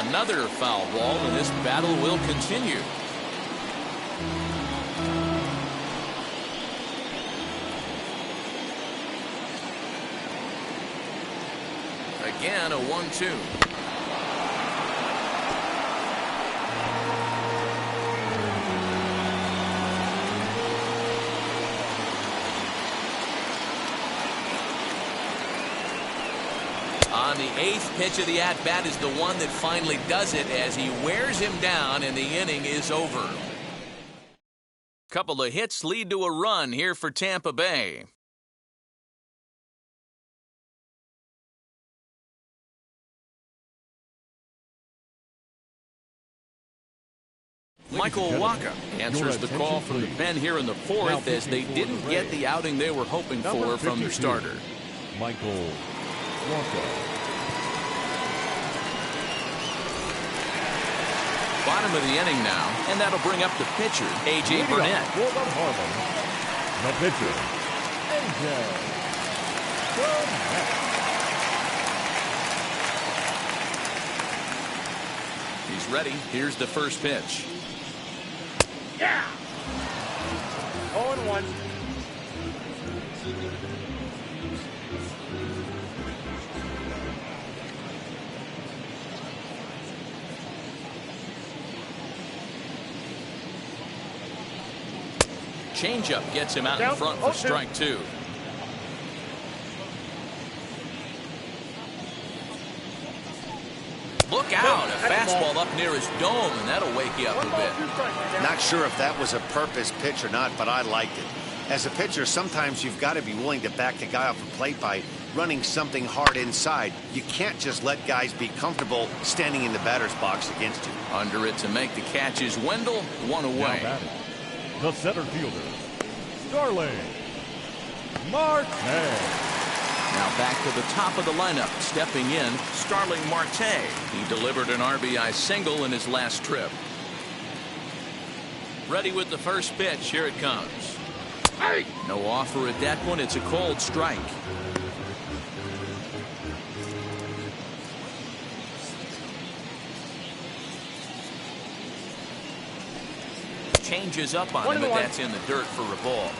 Another foul ball, and this battle will continue. Again, a 1-2. On the 8th pitch of the at-bat is the one that finally does it as he wears him down and the inning is over. Couple of hits lead to a run here for Tampa Bay. Michael Waka answers the call from the pen here in the 4th as they didn't get the outing they were hoping for from their starter. Michael Waka. Bottom of the inning now, and that'll bring up the pitcher, A.J. Burnett. The pitcher, A.J. Burnett. He's ready. Here's the first pitch. Yeah. 0-1. Changeup gets him out in front for strike 2. Look out! A fastball up near his dome, and that'll wake you up a bit. Not sure if that was a purpose pitch or not, but I liked it. As a pitcher, sometimes you've got to be willing to back the guy off the plate by running something hard inside. You can't just let guys be comfortable standing in the batter's box against you. Under it to make the catch is Wendell, 1 away. The center fielder, Starling Marte. Now back to the top of the lineup, stepping in, Starling Marte. He delivered an RBI single in his last trip. Ready with the first pitch. Here it comes. No offer at that one. It's a cold strike. Changes up on him, but that's in the dirt for a ball.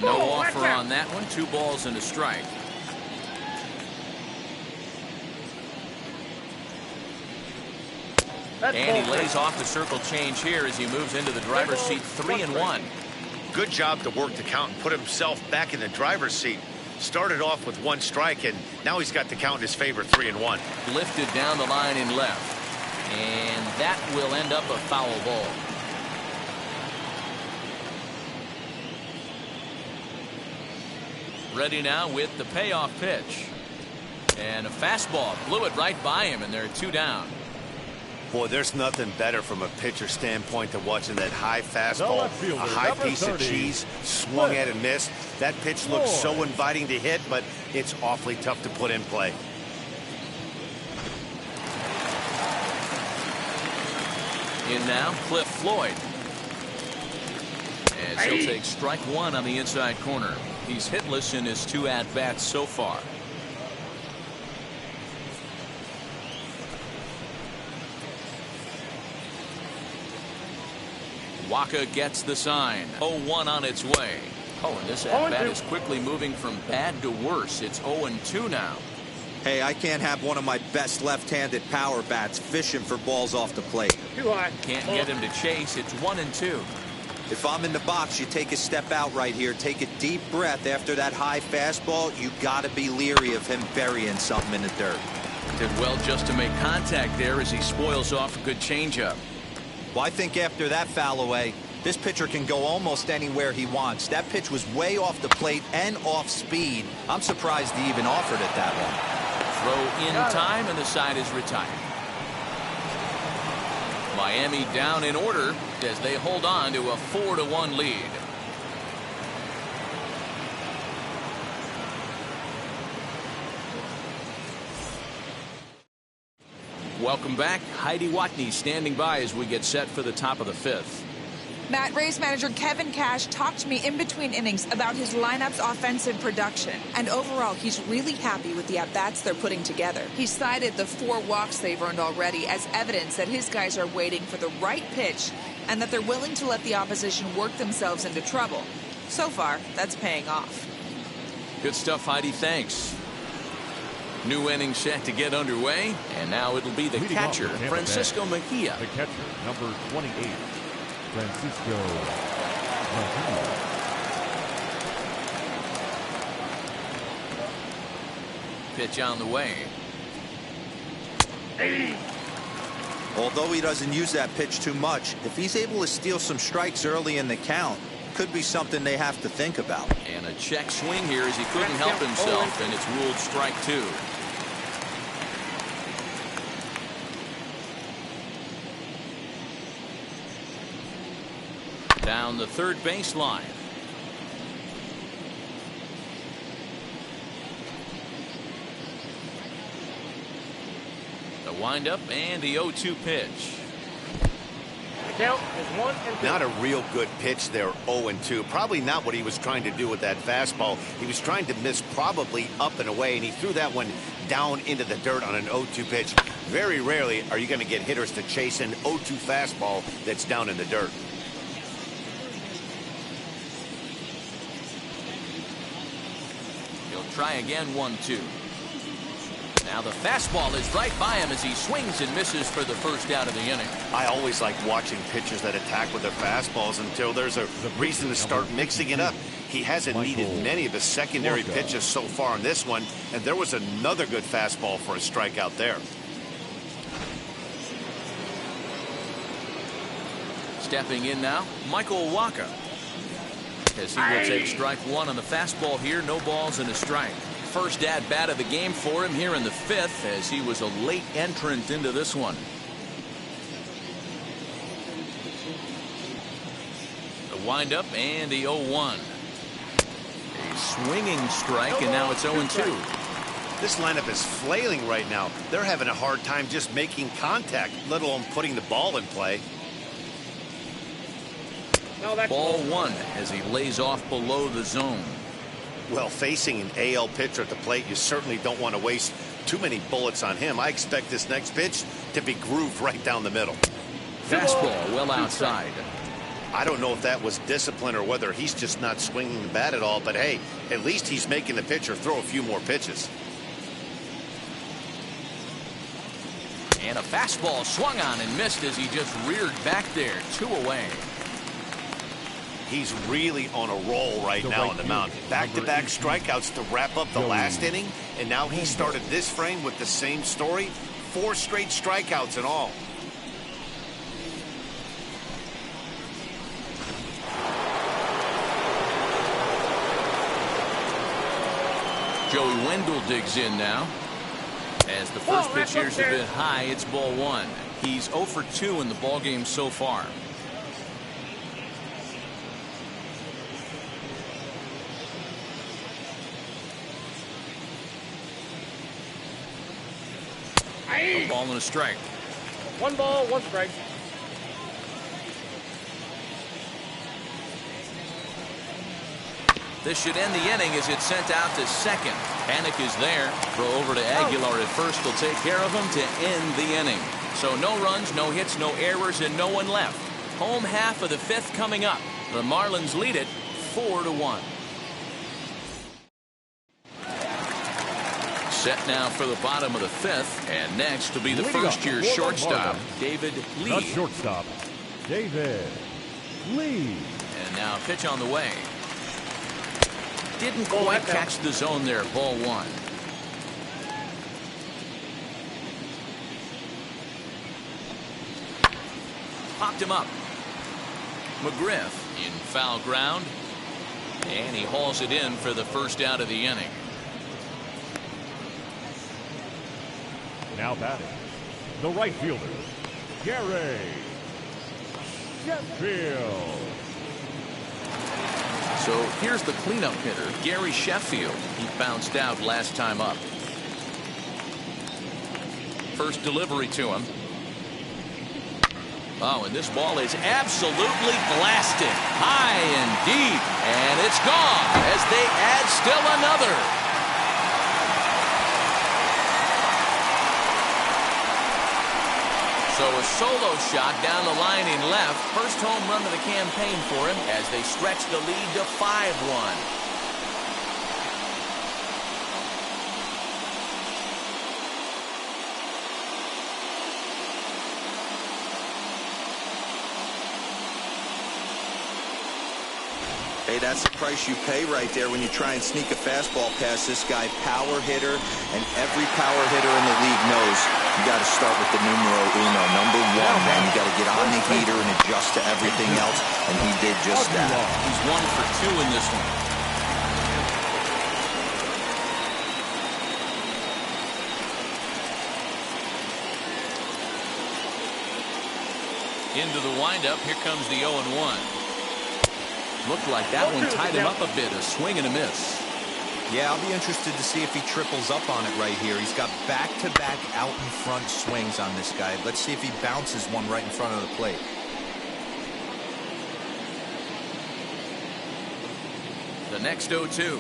No offer on that one. 2 balls and a strike. And he lays off the circle change here as he moves into the driver's seat, 3-1. Good job to work the count and put himself back in the driver's seat. Started off with 1 strike, and now he's got the count in his favor, 3-1. Lifted down the line in left. And that will end up a foul ball. Ready now with the payoff pitch. And a fastball blew it right by him, and they're 2 down. Boy, there's nothing better from a pitcher standpoint than watching that high fastball, a high piece of cheese, swung at and missed. That pitch looks so inviting to hit, but it's awfully tough to put in play. In now, Cliff Floyd. As he'll take strike one on the inside corner. He's hitless in his 2 at-bats so far. Waka gets the sign. 0-1 on its way. Oh, and this at-bat is quickly moving from bad to worse. It's 0-2 now. Hey, I can't have one of my best left-handed power bats fishing for balls off the plate. Too high. Can't get him to chase. It's 1-2. If I'm in the box, you take a step out right here. Take a deep breath after that high fastball. You got to be leery of him burying something in the dirt. Did well just to make contact there as he spoils off a good changeup. Well, I think after that foul away, this pitcher can go almost anywhere he wants. That pitch was way off the plate and off speed. I'm surprised he even offered it that one. Throw in time, and the side is retired. Miami down in order as they hold on to a 4-1 lead. Welcome back. Heidi Watney standing by as we get set for the top of the 5th. Matt, Rays manager Kevin Cash talked to me in between innings about his lineup's offensive production. And overall, he's really happy with the at-bats they're putting together. He cited the 4 walks they've earned already as evidence that his guys are waiting for the right pitch and that they're willing to let the opposition work themselves into trouble. So far, that's paying off. Good stuff, Heidi. Thanks. New inning set to get underway, and now it'll be the catcher, Francisco Mejia. The catcher, number 28, Francisco Mejia. Pitch on the way. Although he doesn't use that pitch too much, if he's able to steal some strikes early in the count, could be something they have to think about. And a check swing here as he couldn't help himself, and it's ruled strike 2. Down the third baseline. The windup and the 0-2 pitch. The count is 1-2. Not a real good pitch there, 0-2. Probably not what he was trying to do with that fastball. He was trying to miss probably up and away, and he threw that one down into the dirt on an 0-2 pitch. Very rarely are you going to get hitters to chase an 0-2 fastball that's down in the dirt. Try again, 1-2. Now the fastball is right by him as he swings and misses for the first out of the inning. I always like watching pitchers that attack with their fastballs until there's a reason to start mixing it up. He hasn't needed many of his secondary pitches so far in this one, and there was another good fastball for a strikeout there. Stepping in now, Michael Waka. As he will take strike 1 on the fastball here. No balls and a strike. First at bat of the game for him here in the 5th, as he was a late entrant into this one. The windup and the 0-1. A swinging strike, and now it's 0-2. This lineup is flailing right now. They're having a hard time just making contact, let alone putting the ball in play. Ball 1 as he lays off below the zone. Well, facing an AL pitcher at the plate, you certainly don't want to waste too many bullets on him. I expect this next pitch to be grooved right down the middle. Fastball well outside. I don't know if that was discipline or whether he's just not swinging the bat at all, but hey, at least he's making the pitcher throw a few more pitches. And a fastball swung on and missed as he just reared back there. 2 away. He's really on a roll right now on the mound. Back-to-back strikeouts to wrap up the last inning, and now he started this frame with the same story. 4 straight strikeouts in all. Joey Wendell digs in now. As the first pitch here's a bit high, it's ball 1. He's 0 for 2 in the ballgame so far. A ball and a strike. 1 ball, 1 strike. This should end the inning as it's sent out to second. Panic is there. Throw over to Aguilar at first will take care of him to end the inning. So no runs, no hits, no errors, and no one left. Home half of the 5th coming up. The Marlins lead it 4-1. Set now for the bottom of the 5th, and next to be the first-year shortstop, David Lee. The shortstop, David Lee. And now pitch on the way. Didn't quite catch the zone there. Ball 1. Popped him up. McGriff in foul ground, and he hauls it in for the first out of the inning. Now batting, the right fielder, Gary Sheffield. So here's the cleanup hitter, Gary Sheffield. He bounced out last time up. First delivery to him. Oh, and this ball is absolutely blasted high and deep, and it's gone as they add still another. So a solo shot down the line in left. First home run of the campaign for him as they stretch the lead to 5-1. Hey, that's the price you pay right there when you try and sneak a fastball past this guy. Power hitter, and every power hitter in the league knows you got to start with the numero uno, number 1, man. You got to get on the heater and adjust to everything else, and he did just that. He's 1 for 2 in this one. Into the windup. Here comes the 0-1. Looked like that one tied him up a bit. A swing and a miss. Yeah, I'll be interested to see if he triples up on it right here. He's got back-to-back out in front swings on this guy. Let's see if he bounces one right in front of the plate. The next 0-2.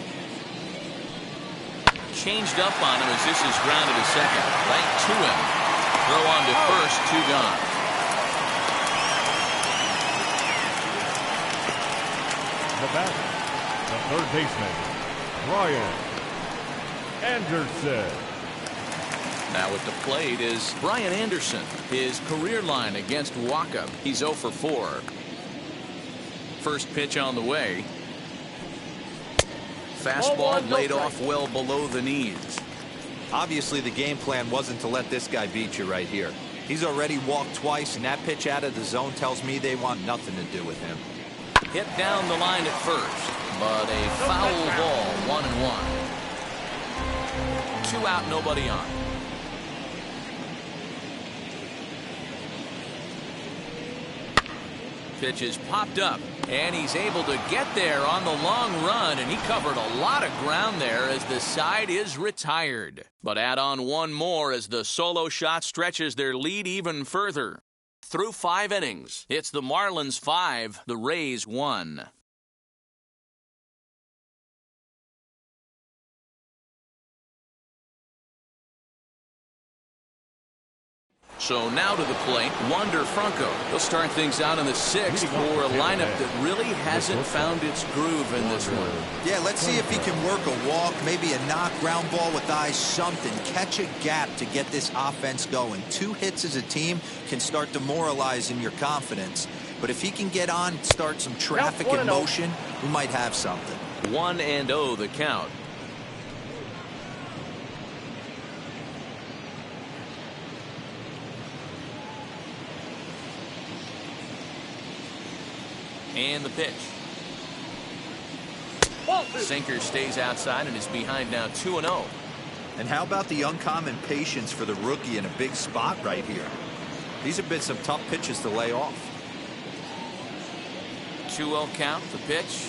Changed up on him as this is grounded to second. Right to him. Throw on to first. 2 gone. The batter, the third baseman, Brian Anderson. Now at the plate is Brian Anderson. His career line against Waka. He's 0 for 4. First pitch on the way. Fastball laid off well below the knees. Obviously, the game plan wasn't to let this guy beat you right here. He's already walked twice, and that pitch out of the zone tells me they want nothing to do with him. Hit down the line at first, but a foul ball. 1-1. 2 out, nobody on. Pitch is popped up, and he's able to get there on the long run, and he covered a lot of ground there as the side is retired. But add on one more as the solo shot stretches their lead even further. Through 5 innings, it's the Marlins 5, the Rays 1. So now to the plate, Wander Franco. He'll start things out in the 6th for a lineup that really hasn't found its groove in this one. Yeah, let's see if he can work a walk, maybe a knock, ground ball with eyes, something. Catch a gap to get this offense going. 2 hits as a team can start demoralizing your confidence. But if he can get on, start some traffic in motion, we might have something. 1-0 the count. And the pitch. Sinker stays outside and is behind now 2-0. And how about the uncommon patience for the rookie in a big spot right here? These have been some tough pitches to lay off. 2-0 count, the pitch.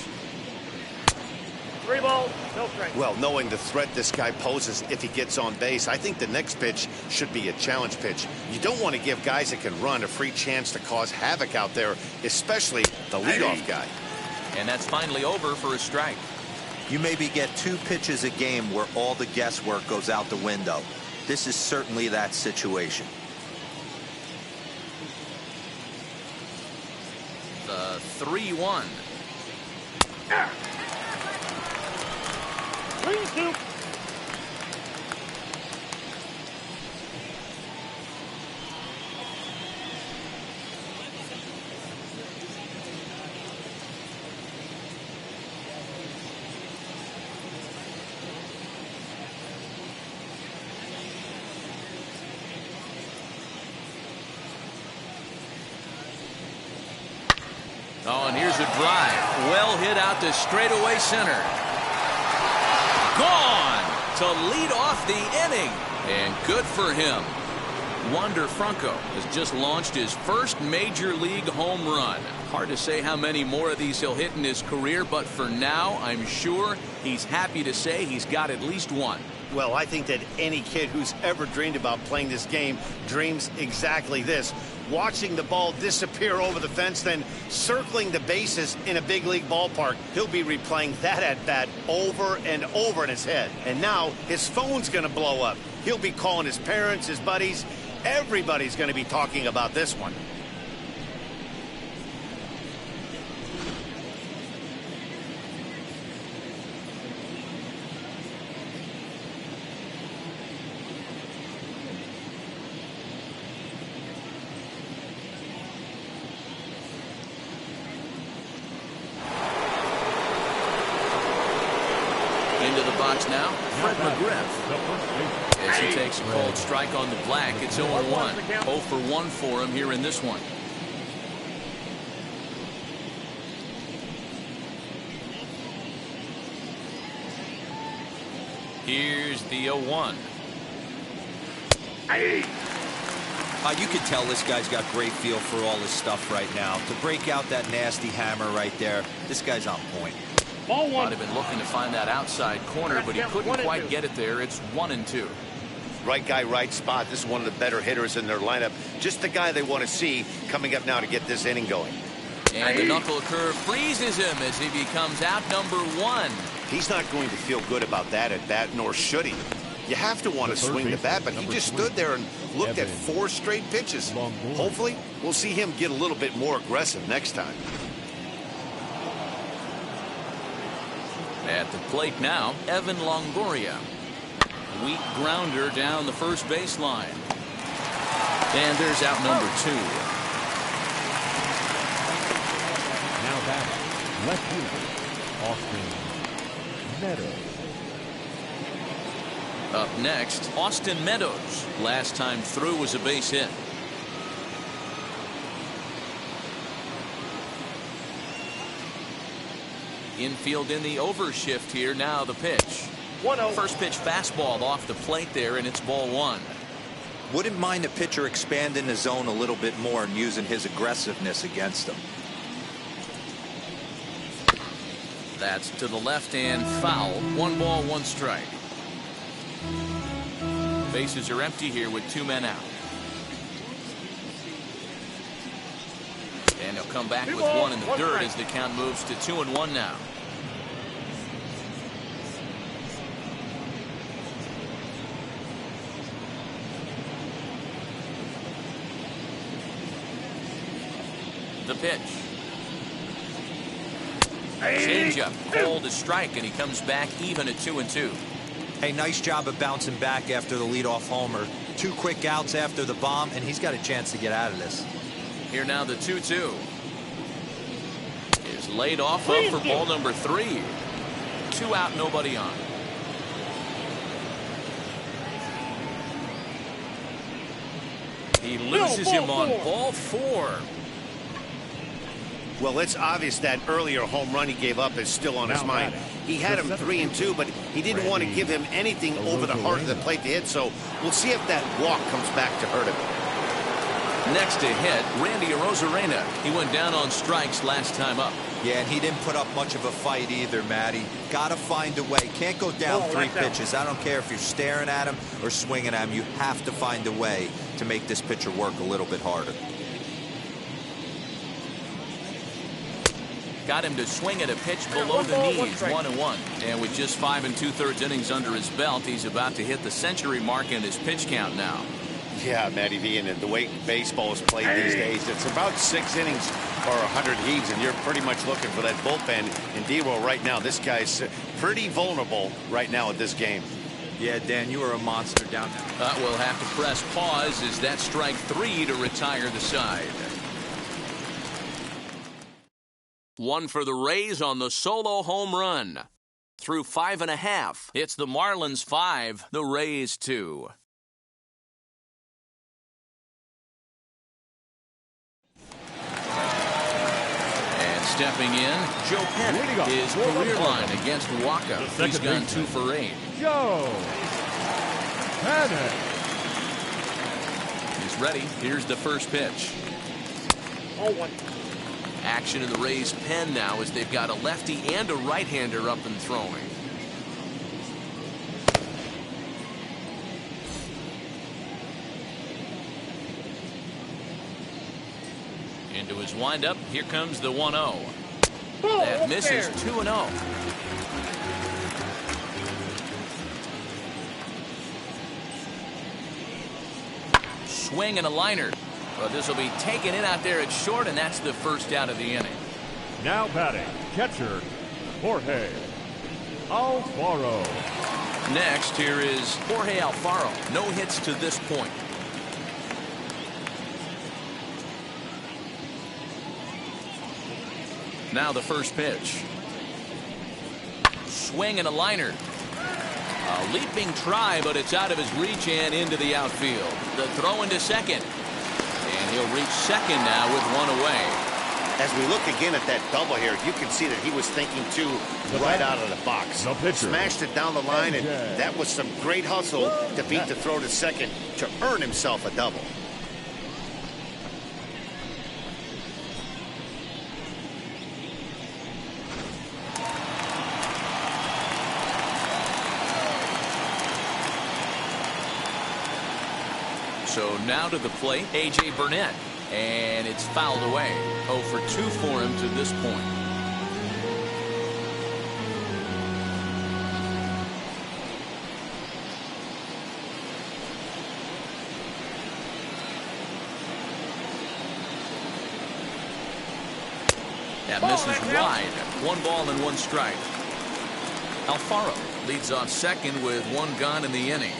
3 balls, no strikes. Well, knowing the threat this guy poses if he gets on base, I think the next pitch should be a challenge pitch. You don't want to give guys that can run a free chance to cause havoc out there, especially the leadoff guy. And that's finally over for a strike. You maybe get 2 pitches a game where all the guesswork goes out the window. This is certainly that situation. The 3-1. 3-2. Oh, and here's a drive. Well hit out to straightaway center. Gone to lead off the inning. And good for him. Wander Franco has just launched his first major league home run. Hard to say how many more of these he'll hit in his career, but for now, I'm sure he's happy to say he's got at least one. Well, I think that any kid who's ever dreamed about playing this game dreams exactly this. Watching the ball disappear over the fence, then circling the bases in a big league ballpark. He'll be replaying that at-bat over and over in his head. And now his phone's going to blow up. He'll be calling his parents, his buddies. Everybody's going to be talking about this one. Into the box now, Fred McGriff. As he takes a cold strike on the black, it's 0-1. 0 for 1 for him here in this one. Here's the 0-1. You can tell this guy's got great feel for all this stuff right now. To break out that nasty hammer right there, this guy's on point. Ball 1. Might have been looking to find that outside corner, but he couldn't quite get it there. It's 1-2. Right guy, right spot. This is one of the better hitters in their lineup. Just the guy they want to see coming up now to get this inning going. And the knuckle curve freezes him as he becomes out number 1. He's not going to feel good about that at bat, nor should he. You have to want to swing the bat, but he just stood there and looked at 4 straight pitches. Hopefully, we'll see him get a little bit more aggressive next time. At the plate now, Evan Longoria. Weak grounder down the first baseline. And there's out number 2. Now batting, left fielder, Austin Meadows. Up next, Austin Meadows. Last time through was a base hit. Infield in the overshift here. Now the pitch. 1-0. First pitch fastball off the plate there, and it's ball 1. Wouldn't mind the pitcher expanding the zone a little bit more and using his aggressiveness against him. That's to the left and foul. 1 ball, 1 strike. Bases are empty here with 2 men out. And he'll come back with 1 in the dirt as the count moves to 2-1 now. The pitch. Changeup, called a strike, and he comes back even at 2-2. Hey, nice job of bouncing back after the leadoff homer. 2 quick outs after the bomb, and he's got a chance to get out of this. Here now the 2-2 is laid off up for ball number 3. 2 out, nobody on. He loses him on ball 4. Well, it's obvious that earlier home run he gave up is still on his mind. He had him 3-2, but he didn't want to give him anything over the heart of the plate to hit, so we'll see if that walk comes back to hurt him. Next to hit, Randy Arozarena. He went down on strikes last time up. Yeah, and he didn't put up much of a fight either, Matty. Got to find a way. Can't go down three pitches. I don't care if you're staring at him or swinging at him. You have to find a way to make this pitcher work a little bit harder. Got him to swing at a pitch below the knees, 1-1. And with just 5 2/3 innings under his belt, he's about to hit the century mark in his pitch count now. Yeah, Matty V, and the way baseball is played these days, it's about 6 innings or 100 heaves, and you're pretty much looking for that bullpen. And D-Roll right now, this guy's pretty vulnerable right now at this game. Yeah, Dan, you are a monster down there. We'll have to press pause as that strike 3 to retire the side. 1 for the Rays on the solo home run. Through 5 1/2, it's the Marlins 5, the Rays 2. Stepping in, Joe Pettit, his career line against Waka. He's gone 2 for 8. Joe Pettit. He's ready. Here's the first pitch. 0-1. Action in the Rays' pen now as they've got a lefty and a right-hander up and throwing. Into his windup, here comes the 1-0. That misses 2-0. Swing and a liner. Well, this will be taken in out there at short, and that's the first out of the inning. Now batting, catcher, Jorge Alfaro. Next, here is Jorge Alfaro. No hits to this point. Now the first pitch. Swing and a liner. A leaping try, but it's out of his reach and into the outfield. The throw into second. And he'll reach second now with 1 away. As we look again at that double here, you can see that he was thinking too right out of the box. Smashed it down the line, and that was some great hustle to beat the throw to second to earn himself a double. So now to the plate, A.J. Burnett. And it's fouled away. 0 for 2 for him to this point. That misses wide. 1 ball and 1 strike. Alfaro leads off second with 1 gone in the inning.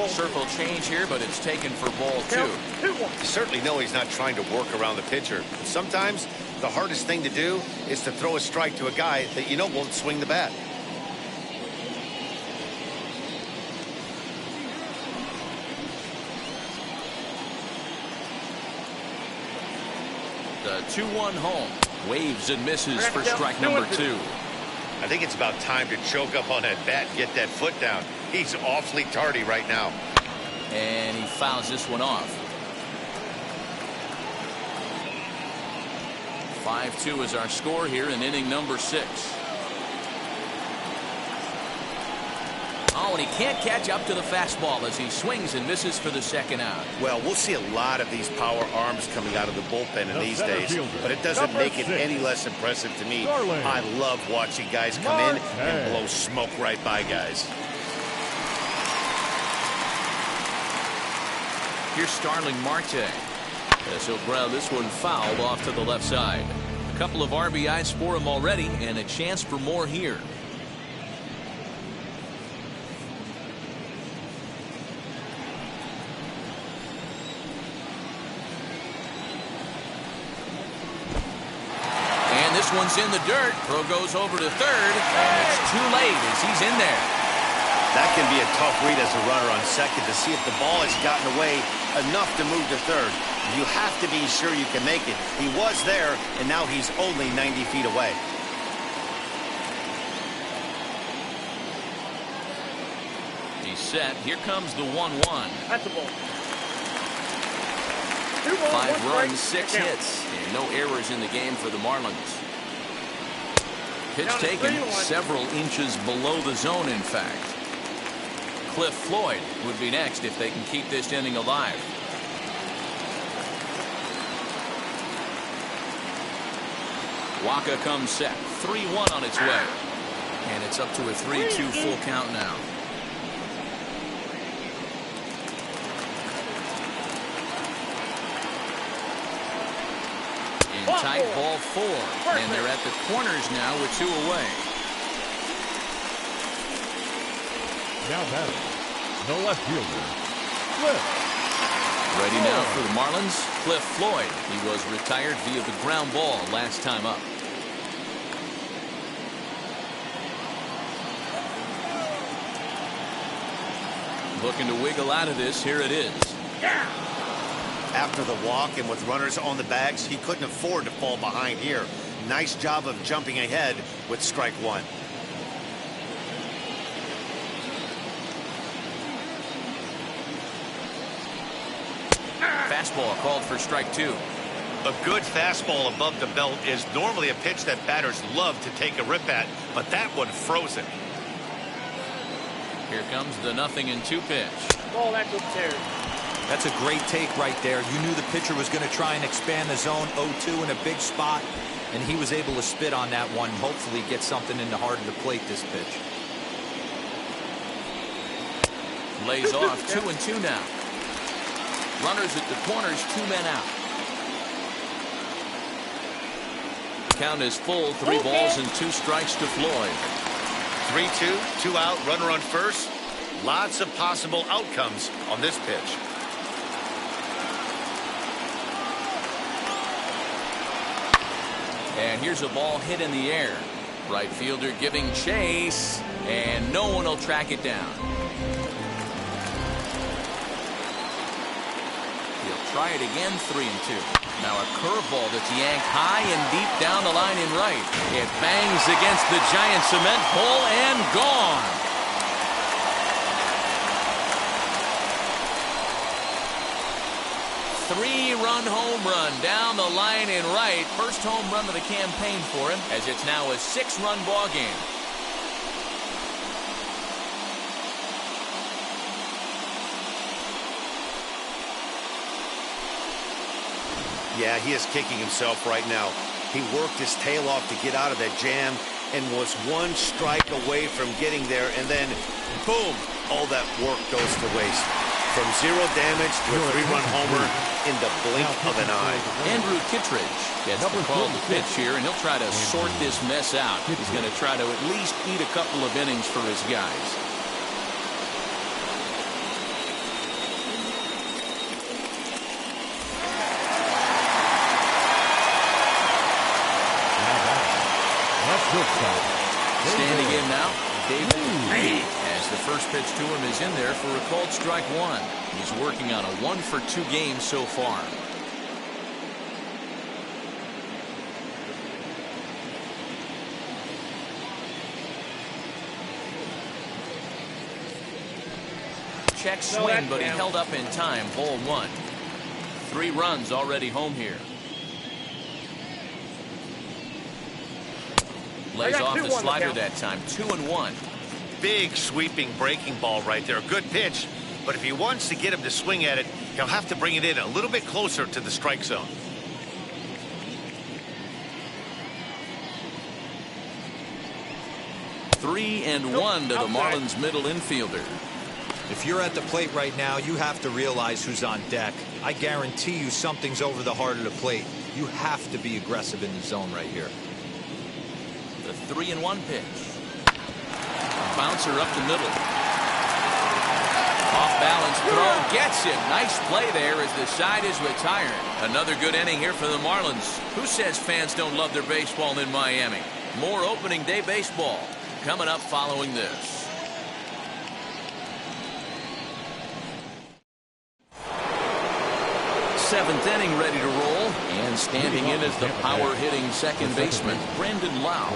Circle change here, but it's taken for ball 2. You certainly know he's not trying to work around the pitcher. Sometimes the hardest thing to do is to throw a strike to a guy that you know won't swing the bat. The 2-1 home. Waves and misses for strike number 2. I think it's about time to choke up on that bat and get that foot down. He's awfully tardy right now. And he fouls this one off. 5-2 is our score here in inning number 6. Oh, and he can't catch up to the fastball as he swings and misses for the second out. Well, we'll see a lot of these power arms coming out of the bullpen in these days, but it doesn't make it any less impressive to me. I love watching guys come in and blow smoke right by guys. Here's Starling Marte. As he'll ground this one fouled off to the left side. A couple of RBIs for him already, and a chance for more here. This one's in the dirt. Throw goes over to third, and it's too late as he's in there. That can be a tough read as a runner on second to see if the ball has gotten away enough to move to third. You have to be sure you can make it. He was there, and now he's only 90 feet away. He's set. Here comes the 1-1. That's a ball. 5 runs, 6 hits, and no errors in the game for the Marlins. Pitch taken several inches below the zone, in fact. Cliff Floyd would be next if they can keep this inning alive. Waka comes set. 3-1 on its way. And it's up to a 3-2 full count now. In tight ball 4. And they're at the corners now with 2 away. Now batting, the left fielder, Cliff. Ready now for the Marlins, Cliff Floyd. He was retired via the ground ball last time up. Looking to wiggle out of this. Here it is. After the walk and with runners on the bags, he couldn't afford to fall behind here. Nice job of jumping ahead with strike 1. Fastball called for strike 2. A good fastball above the belt is normally a pitch that batters love to take a rip at, but that one froze him. Here comes the 0-2 pitch. Oh, that's upstairs. That's a great take right there. You knew the pitcher was going to try and expand the zone 0-2 in a big spot, and he was able to spit on that one. Hopefully get something in the heart of the plate this pitch. Lays off. 2-2 now. Runners at the corners, 2 men out. Count is full. 3 balls and 2 strikes to Floyd. 3-2, 2 out, runner on first. Lots of possible outcomes on this pitch. And here's a ball hit in the air. Right fielder giving chase, and no one will track it down. He'll try it again. 3-2. Now a curveball that's yanked high and deep down the line in right. It bangs against the giant cement pole and gone. Three-run home run down the line in right. First home run of the campaign for him, as it's now a 6-run ball game. Yeah, he is kicking himself right now. He worked his tail off to get out of that jam and was 1 strike away from getting there, and then boom, all that work goes to waste. From 0 damage to a 3-run homer in the blink of an eye. Andrew Kittredge gets the call to pitch here, and he'll try to sort this mess out. He's going to try to at least eat a couple of innings for his guys. Standing in now, David, as the first pitch to him is in there for a called strike 1. He's working on a 1-for-2 game so far. Check swing, but he held up in time. Ball 1. 3 runs already home here. Lays off the slider that time. 2-1. Big sweeping breaking ball right there. Good pitch, but if he wants to get him to swing at it, he'll have to bring it in a little bit closer to the strike zone. Three and 1 to the Marlins middle infielder. If you're at the plate right now, you have to realize who's on deck. I guarantee you something's over the heart of the plate. You have to be aggressive in the zone right here. The 3-1 pitch. Bouncer up the middle. Off balance throw, gets it. Nice play there as the side is retired. Another good inning here for the Marlins. Who says fans don't love their baseball in Miami? More opening day baseball coming up following this. Seventh inning ready to roll, and standing in is the power hitting second baseman Brandon Lau.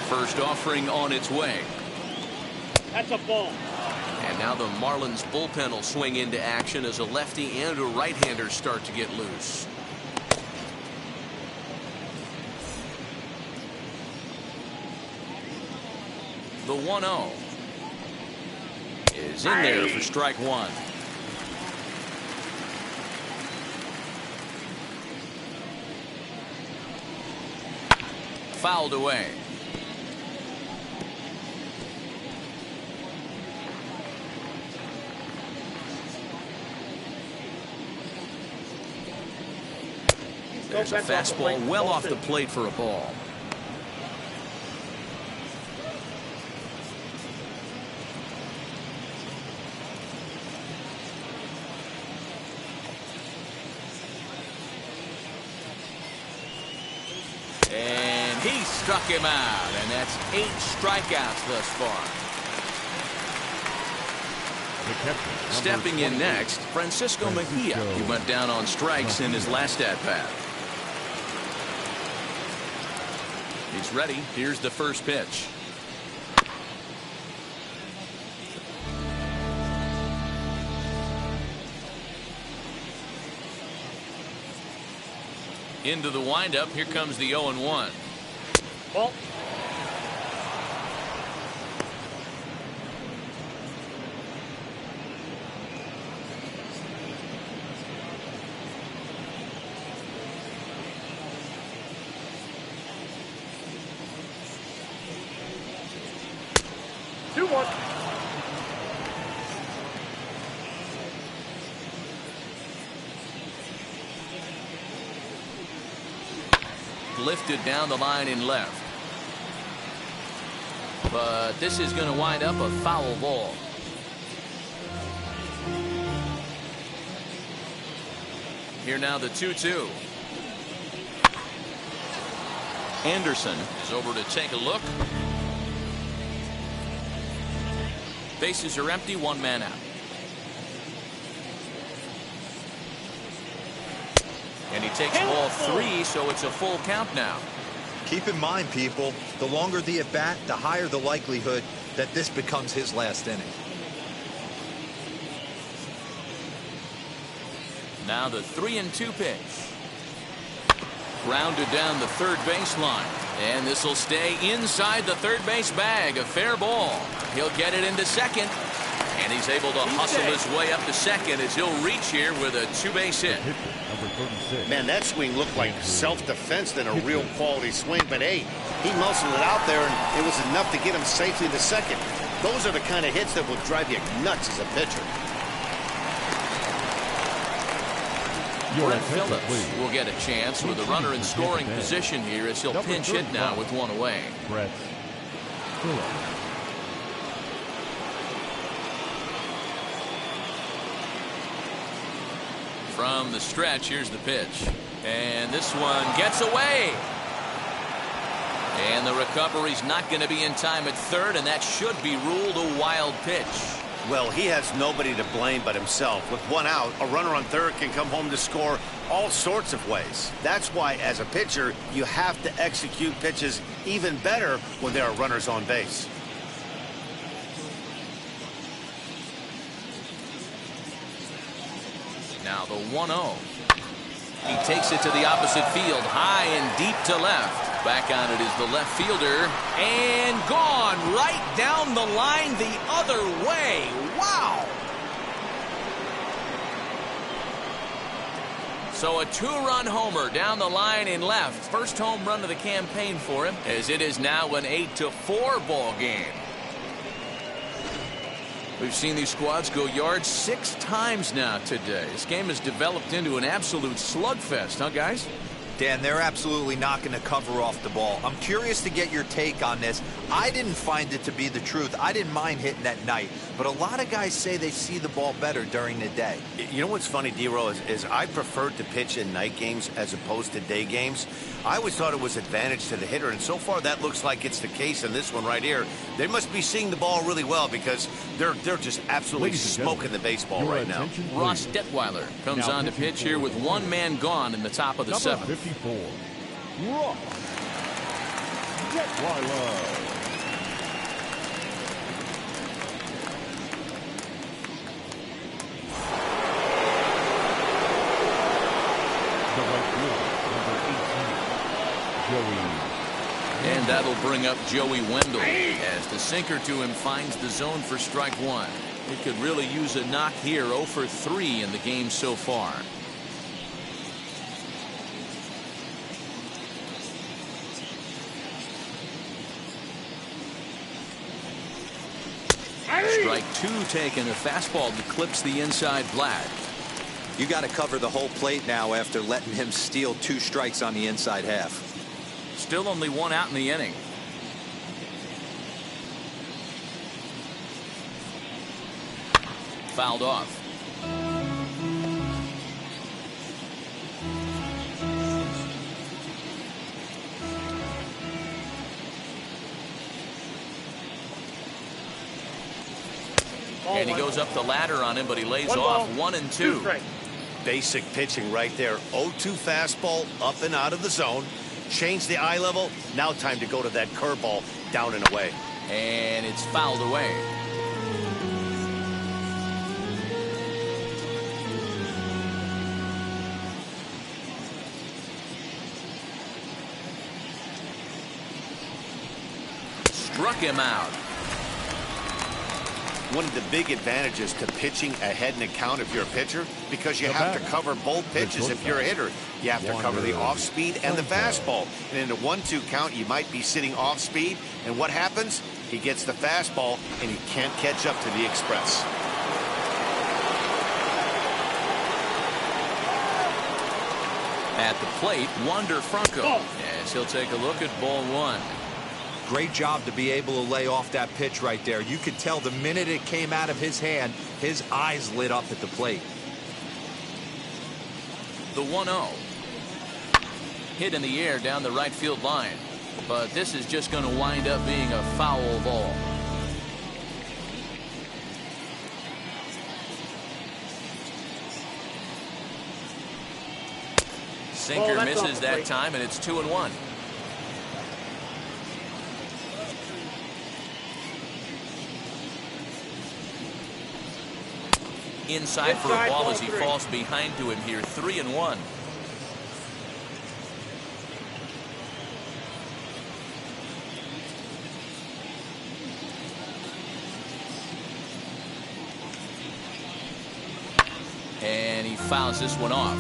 First offering on its way. That's a ball. And now the Marlins bullpen will swing into action as a lefty and a right-hander start to get loose. The 1-0 is in there for strike one. Fouled away. There's a fastball well off the plate for a ball. And he struck him out, and that's 8 strikeouts thus far. Stepping in next, Francisco Mejia. He went down on strikes in his last at-bat. He's ready. Here's the first pitch. Into the windup. Here comes the 0-1. Well. Lifted down the line in left. But this is going to wind up a foul ball. Here now the 2-2. Anderson is over to take a look. Bases are empty, 1 man out. And he takes ball 3, so it's a full count now. Keep in mind, people, the longer the at bat, the higher the likelihood that this becomes his last inning. Now the 3-2 pitch. Grounded down the third baseline. And this will stay inside the third base bag. A fair ball. He'll get it into second. And he's able to hustle his way up to second as he'll reach here with a 2-base hit. Man, that swing looked like self-defense than a real quality swing. But, hey, he muscled it out there, and it was enough to get him safely to second. Those are the kind of hits that will drive you nuts as a pitcher. Brett Phillips will get a chance with a runner in scoring position here as he'll pinch hit now with 1 away. Brett Phillips. From the stretch, here's the pitch. And this one gets away. And the recovery's not going to be in time at third, and that should be ruled a wild pitch. Well, he has nobody to blame but himself. With 1 out, a runner on third can come home to score all sorts of ways. That's why, as a pitcher, you have to execute pitches even better when there are runners on base. Now the 1-0. He takes it to the opposite field, high and deep to left. Back on it is the left fielder, and gone right down the line the other way. Wow! So a 2-run homer down the line in left. First home run of the campaign for him, as it is now an 8-4 ball game. We've seen these squads go yards 6 times now today. This game has developed into an absolute slugfest, huh, guys? Dan, they're absolutely not going to cover off the ball. I'm curious to get your take on this. I didn't find it to be the truth. I didn't mind hitting at night, but a lot of guys say they see the ball better during the day. You know what's funny, D-Row, is I preferred to pitch in night games as opposed to day games. I always thought it was advantage to the hitter, and so far that looks like it's the case in this one right here. They must be seeing the ball really well because they're just absolutely smoking the baseball right now. Ross Detweiler comes on to pitch here with 1 man gone in the top of the 7th. 54. Ross Detweiler. Joey. And that'll bring up Joey Wendell as the sinker to him finds the zone for strike one. It could really use a knock here. 0 for 3 in the game so far. Strike two taken. A fastball that clips the inside flat. You got to cover the whole plate now after letting him steal 2 strikes on the inside half. Still only 1 out in the inning. Fouled off. And he goes up the ladder on him, but he lays off 1 and 2. Basic pitching right there. 0-2 fastball up and out of the zone. Change the eye level. Now time to go to that curveball down and away. And it's fouled away. Struck him out. One of the big advantages to pitching ahead in the count if you're a pitcher, because you have to cover both pitches if you're a hitter. You have to cover the off speed and the fastball. And in a 1-2 count, you might be sitting off speed. And what happens? He gets the fastball and he can't catch up to the express. At the plate, Wander Franco, as he'll take a look at ball 1. Great job to be able to lay off that pitch right there. You could tell the minute it came out of his hand, his eyes lit up at the plate. The 1-0. Hit in the air down the right field line. But this is just going to wind up being a foul ball. Sinker misses that time, and it's 2-1. Inside for a ball as he falls behind to him here. 3-1. And he fouls this one off.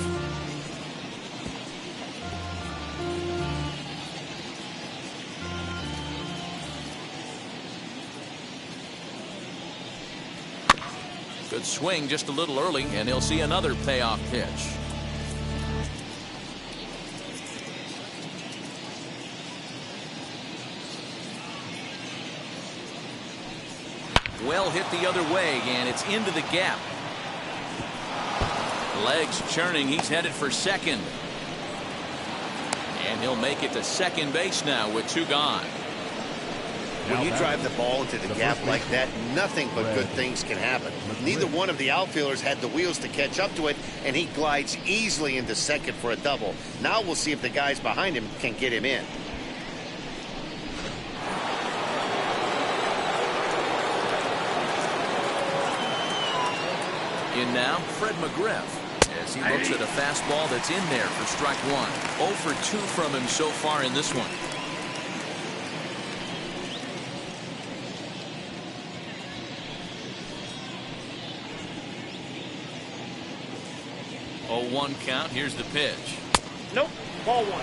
Good swing just a little early, and he'll see another payoff pitch. Well hit the other way, and it's into the gap. Legs churning. He's headed for second. And he'll make it to second base now with 2 gone. When you drive the ball into the gap like that, nothing but good things can happen. Neither one of the outfielders had the wheels to catch up to it, and he glides easily into second for a double. Now we'll see if the guys behind him can get him in. In now, Fred McGriff, as he looks at a fastball that's in there for strike 1. 0 for 2 from him so far in this one. 0-1 count. Here's the pitch. Nope. Ball 1.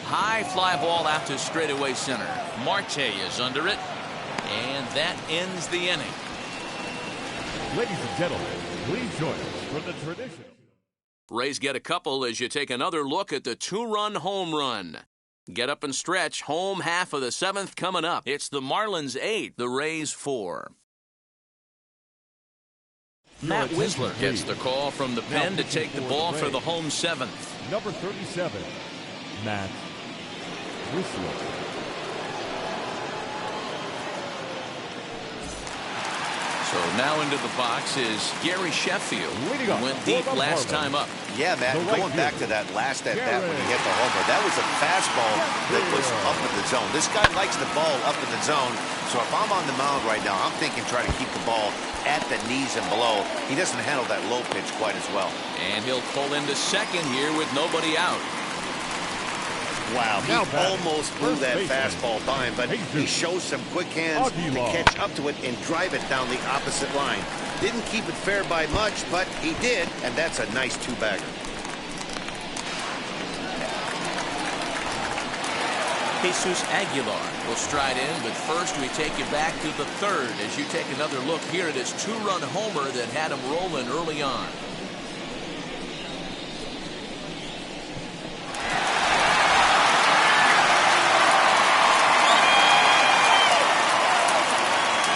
High fly ball out to straightaway center. Marte is under it, and that ends the inning. Ladies and gentlemen, please join us for the traditional. Rays get a couple as you take another look at the 2-run home run. Get up and stretch. Home half of the 7th coming up. It's the Marlins 8, the Rays 4. Matt Wisler gets the call from the pen to take the ball for the home 7th. Number 37, Matt Wisler. So now into the box is Gary Sheffield, Leading who off went for deep the last Marlins. time up. Yeah, Matt, The right going back fielder, to that last at-bat when he Gary. hit the homer, that was a fastball that was up in the zone. This guy likes the ball up in the zone, so if I'm on the mound right now, I'm thinking try to keep the ball at the knees and below. He doesn't handle that low pitch quite as well. And he'll pull into second here with nobody out. Wow, he Now batting, almost blew first that baseman, fastball by him, but he shows some quick hands to Aguilar. catch up to it and drive it down the opposite line. Didn't keep it fair by much, but he did, and that's a nice two-bagger. Jesus Aguilar will stride in, but first we take you back to the third as you take another look here at his two-run homer that had him rolling early on.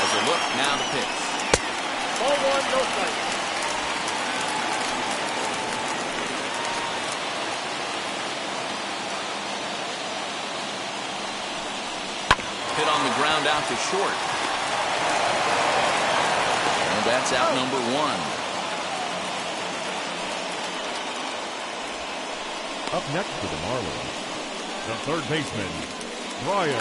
As a look, now the pitch. Ball one, no strikes. Hit on the ground out to short. And that's out number one. Up next for the Marlins, the third baseman, Brian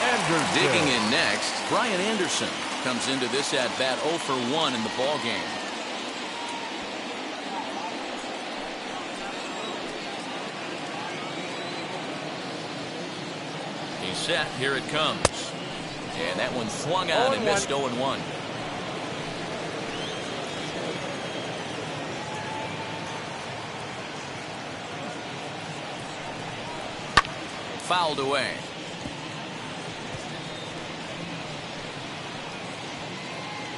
Anderson. Digging in next, Brian Anderson comes into this at-bat 0 for 1 in the ballgame. He's set. Here it comes. And that one swung on and missed 0-1. Fouled away.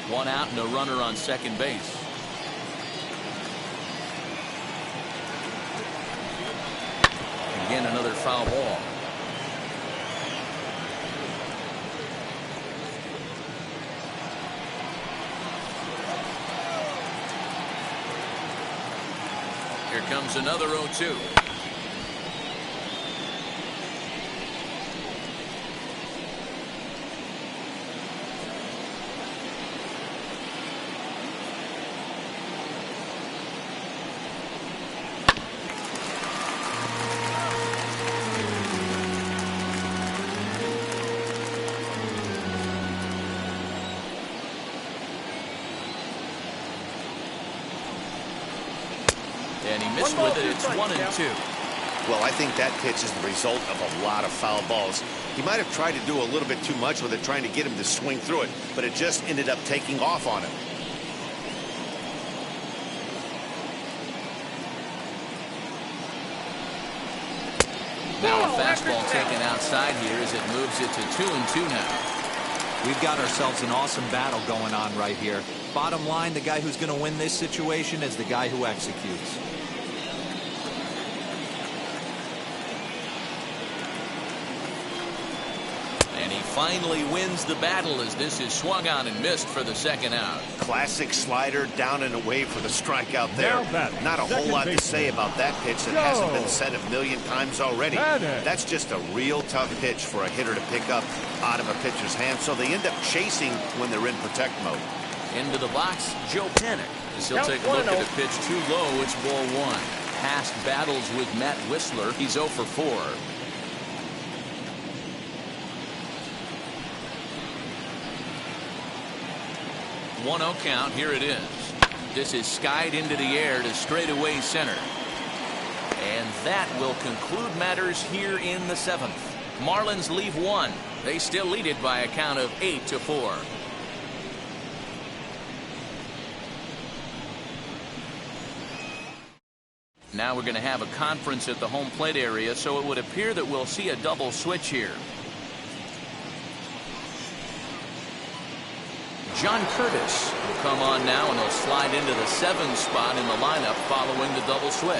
One out and a runner on second base. Again, another foul ball. Here comes another 0-2. And he missed with it. It's 1-2. Well, I think that pitch is the result of a lot of foul balls. He might have tried to do a little bit too much with it, trying to get him to swing through it, but it just ended up taking off on him. Now a fastball taken outside here as it moves it to 2-2 now. We've got ourselves an awesome battle going on right here. Bottom line, the guy who's going to win this situation is the guy who executes. And he finally wins the battle as this is swung on and missed for the second out. Classic slider down and away for the strikeout there. Now batting, Not a whole second lot to baseman, say about that pitch that hasn't been said a million times already. Panic. That's just a real tough pitch for a hitter to pick up out of a pitcher's hand, so they end up chasing when they're in protect mode. Into the box, Joe Panic. As he'll Count take a look 1-0. at a pitch too low. It's ball one. Past battles with Matt Whistler. He's 0 for 4. One 0 count. Here it is. This is skied into the air to straightaway center. And that will conclude matters here in the 7th. Marlins leave one. They still lead it by a count of 8-4. Now we're going to have a conference at the home plate area, so it would appear that we'll see a double switch here. John Curtis will come on now, and he'll slide into the 7 spot in the lineup following the double switch.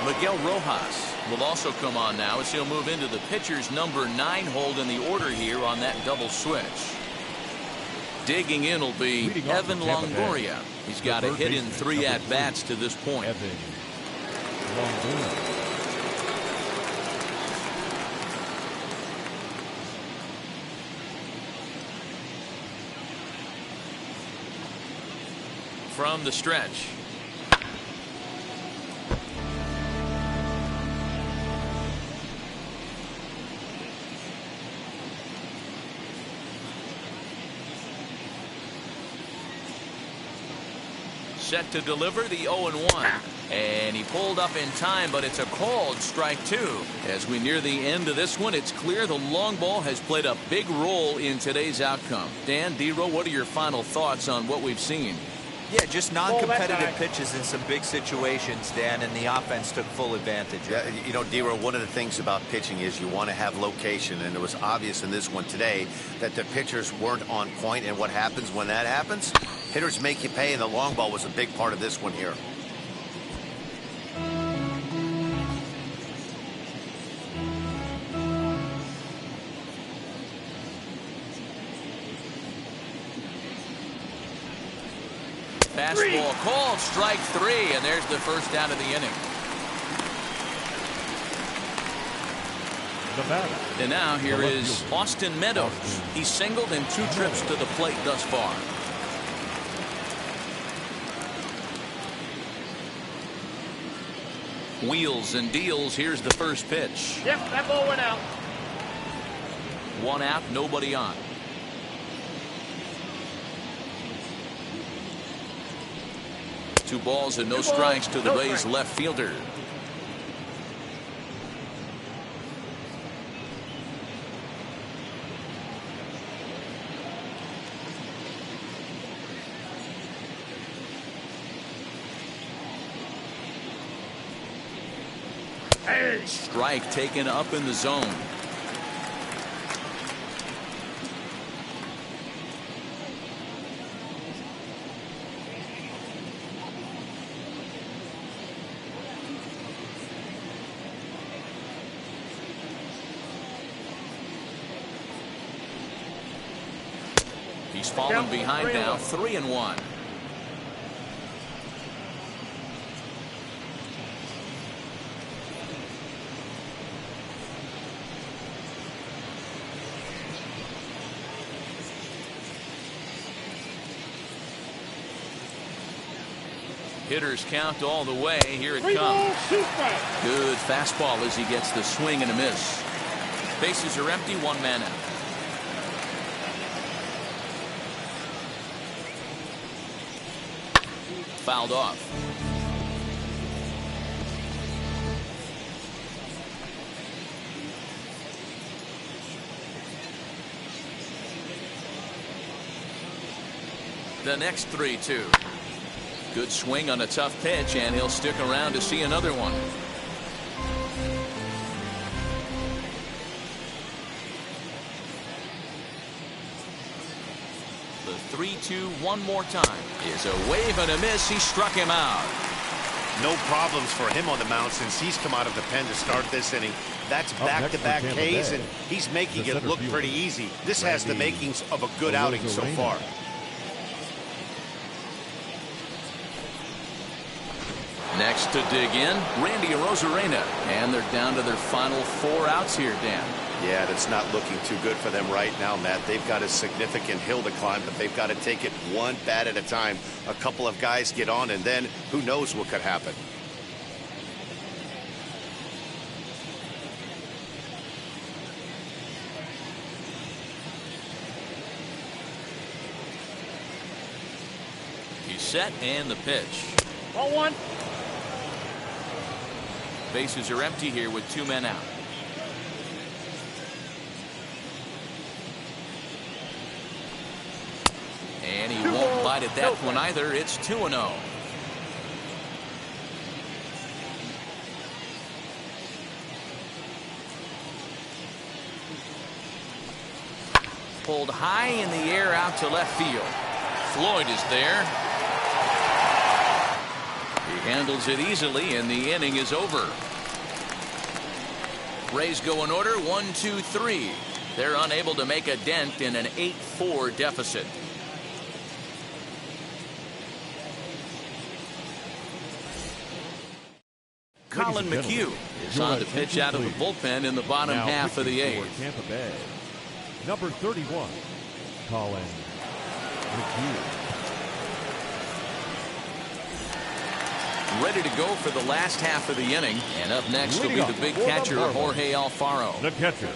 Miguel Rojas will also come on now as he'll move into the pitcher's number 9 hold in the order here on that double switch. Digging in will be Leading off Evan for Tampa Bay, Longoria. He's got a third hit in baseman, 3 number at-bats to this point. Evan Longoria. from the stretch. Set to deliver the 0-1. And he pulled up in time, but it's a called strike two. As we near the end of this one, it's clear the long ball has played a big role in today's outcome. Dan, D-Row, what are your final thoughts on what we've seen? Yeah, just non-competitive pitches in some big situations, Dan, and the offense took full advantage. Yeah, you know, D-Row, one of the things about pitching is you want to have location, and it was obvious in this one today that the pitchers weren't on point, and what happens when that happens? Hitters make you pay, and the long ball was a big part of this one here. Fastball called strike three, and there's the first out of the inning. And now here is Austin Meadows. He's singled in 2 trips to the plate thus far. Wheels and deals. Here's the first pitch. Yep, that ball went out. 1 out, nobody on. Two balls and no strikes to the Rays left fielder. Strike taken up in the zone. He's fallen behind now, 3-1. Hitters count all the way. Here it comes. Good fastball as he gets the swing and a miss. Bases are empty, 1 man out. Fouled off. The next 3-2. Good swing on a tough pitch, and he'll stick around to see another one. The 3-2 one more time is a wave and a miss. He struck him out. No problems for him on the mound since he's come out of the pen to start this inning. That's back-to-back Ks, and he's making it look pretty easy. This has the makings of a good outing so far. Next to dig in, Randy Arozarena, and they're down to their final 4 outs here, Dan. Yeah, that's not looking too good for them right now, Matt. They've got a significant hill to climb, but they've got to take it one bat at a time. A couple of guys get on, and then who knows what could happen. He's set, and the pitch. Ball 1. Bases are empty here with 2 men out. And he won't bite at that one either. It's 2-0. Pulled high in the air out to left field. Floyd is there. He handles it easily, and the inning is over. Rays go in order, 1-2-3. They're unable to make a dent in an 8-4 deficit. Colin McHugh is on to pitch out of the bullpen in the bottom half of the 8th. Tampa Bay, number 31, Colin McHugh. ready to go for the last half of the inning. And up next will be the big catcher, Jorge Alfaro. The catcher,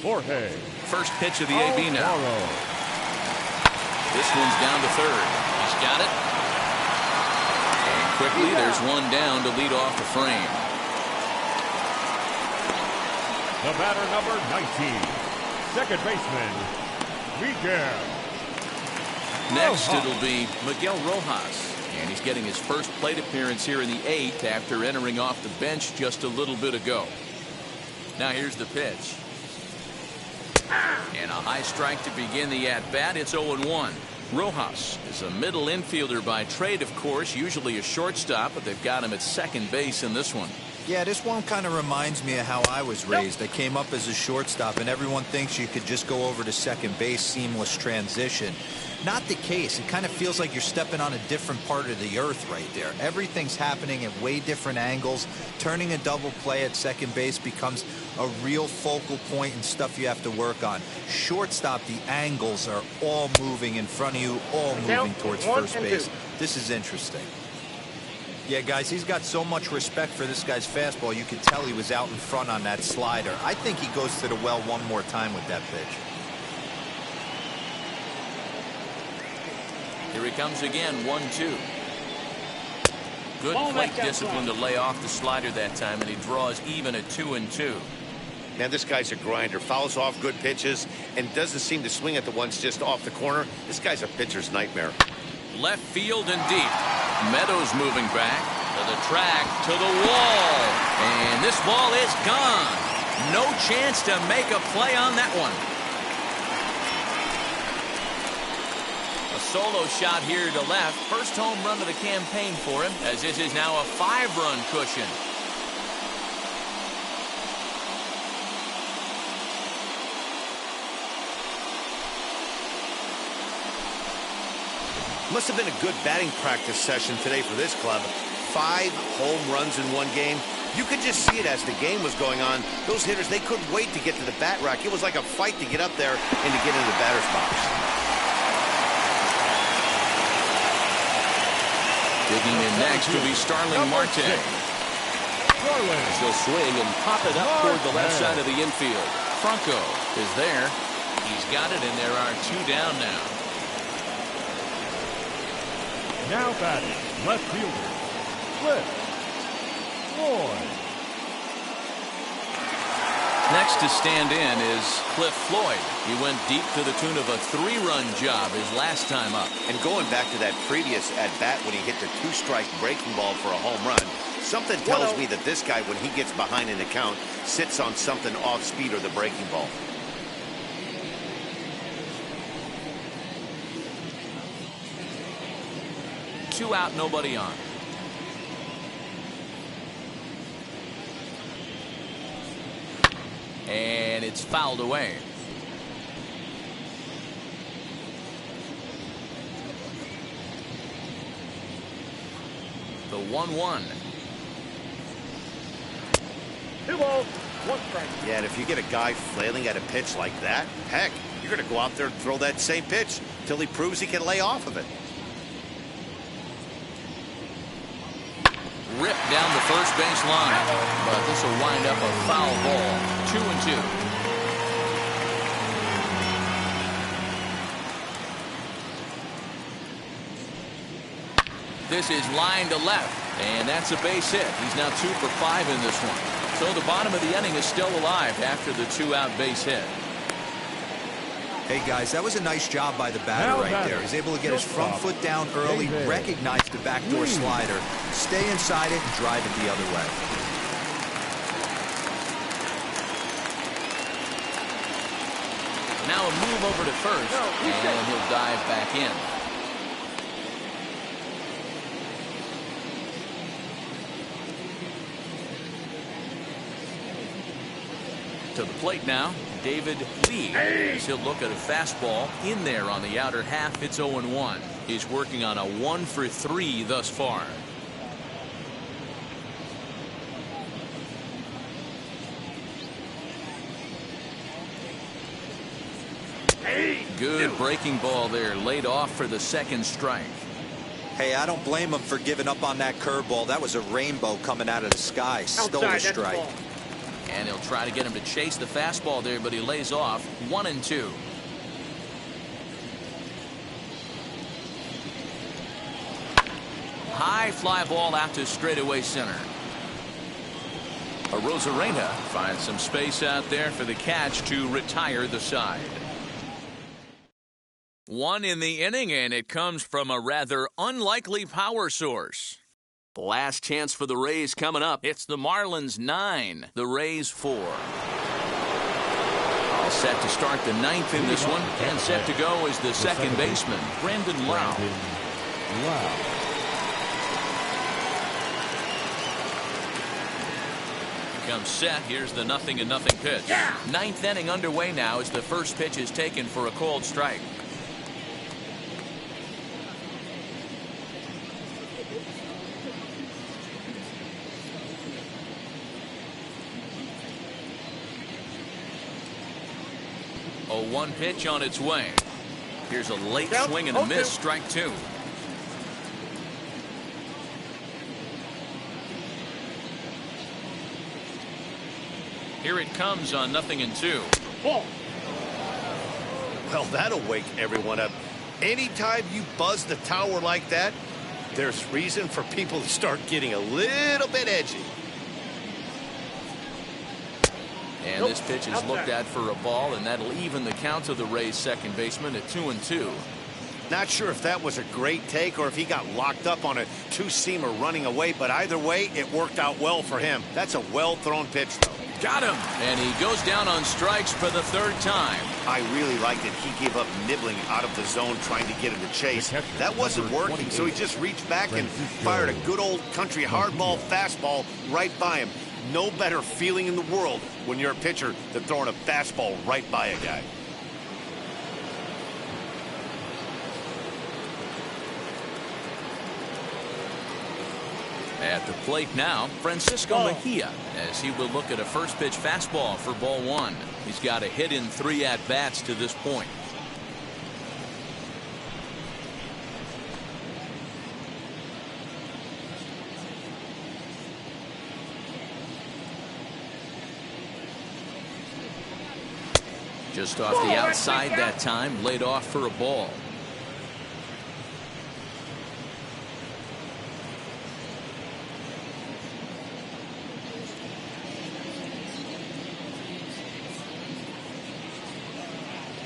Jorge. First pitch of the AB now. This one's down to third. He's got it. And quickly, there's one down to lead off the frame. The batter, number 19, second baseman, Miguel. Next, it'll be Miguel Rojas. And he's getting his first plate appearance here in the 8th after entering off the bench just a little bit ago. Now here's the pitch. And a high strike to begin the at-bat. It's 0-1. Rojas is a middle infielder by trade, of course, usually a shortstop, but they've got him at second base in this one. Yeah, this one kind of reminds me of how I was raised. I came up as a shortstop, and everyone thinks you could just go over to second base, seamless transition. Not the case. It kind of feels like you're stepping on a different part of the earth right there. Everything's happening at way different angles. Turning a double play at second base becomes a real focal point and stuff you have to work on. Shortstop, the angles are all moving in front of you, all moving towards first base. This is interesting. Yeah, guys, he's got so much respect for this guy's fastball. You could tell he was out in front on that slider. I think he goes to the well one more time with that pitch. Here he comes again, 1-2. Good plate discipline to lay off the slider that time, and he draws even at 2-2. Man, this guy's a grinder. Fouls off good pitches and doesn't seem to swing at the ones just off the corner. This guy's a pitcher's nightmare. Left field and deep. Meadows moving back to the track, to the wall. And this ball is gone. No chance to make a play on that one. A solo shot here to left. First home run of the campaign for him, as this is now a 5-run cushion. Must have been a good batting practice session today for this club. 5 home runs in one game. You could just see it as the game was going on. Those hitters, they couldn't wait to get to the bat rack. It was like a fight to get up there and to get into the batter's box. Digging in next will be Starling Marte. He'll swing and pop it up toward the left side of the infield. Franco is there. He's got it, and there are 2 down now. Now batting, left fielder, Cliff Floyd. Next to stand in is Cliff Floyd. He went deep to the tune of a 3-run job his last time up. And going back to that previous at-bat when he hit the 2-strike breaking ball for a home run, something tells me that this guy, when he gets behind in the count, sits on something off speed or the breaking ball. Two out, nobody on. And it's fouled away. The 1-1. 2 balls, 1 strike. Yeah, and if you get a guy flailing at a pitch like that, heck, you're going to go out there and throw that same pitch till he proves he can lay off of it. Ripped down the first base line, but this will wind up a foul ball. 2-2. This is line to left, and that's a base hit. He's now 2 for 5 in this one. So the bottom of the inning is still alive after the 2-out base hit. Hey, guys, that was a nice job by the batter right there. He's able to get his front foot down early, recognize the backdoor slider, stay inside it, and drive it the other way. Now a move over to first, and he'll dive back in. To the plate now, David Lee. He'll look at a fastball in there on the outer half. It's 0-1. He's working on a 1 for 3 thus far. Good breaking ball there, laid off for the second strike. Hey, I don't blame him for giving up on that curveball. That was a rainbow coming out of the sky. Stole a strike. And he'll try to get him to chase the fastball there, but he lays off. 1-2. High fly ball out to straightaway center. Arozarena finds some space out there for the catch to retire the side. 1 in the inning, and it comes from a rather unlikely power source. Last chance for the Rays coming up. It's the Marlins 9, the Rays 4. All set to start the 9th in this one, and set to go is the second baseman, Brandon Lau. Comes set. Here's the 0-0 pitch. 9th inning underway now as the first pitch is taken for a called strike. A 1 pitch on its way. Here's a late swing and a miss. Strike 2. Here it comes on 0-2. Well, that'll wake everyone up. Anytime you buzz the tower like that, there's reason for people to start getting a little bit edgy. And this pitch is looked at for a ball, and that'll even the count of the Rays' second baseman at 2-2. Not sure if that was a great take or if he got locked up on a two-seamer running away, but either way, it worked out well for him. That's a well-thrown pitch, though. Got him! And he goes down on strikes for the 3rd time. I really like that he gave up nibbling out of the zone trying to get him to chase. That wasn't working, so he just reached back and fired a good old country hardball fastball right by him. No better feeling in the world when you're a pitcher than throwing a fastball right by a guy. At the plate now, Francisco Mejia, as he will look at a first pitch fastball for ball 1. He's got a hit in 3 at-bats to this point. Just off the outside that time, laid off for a ball.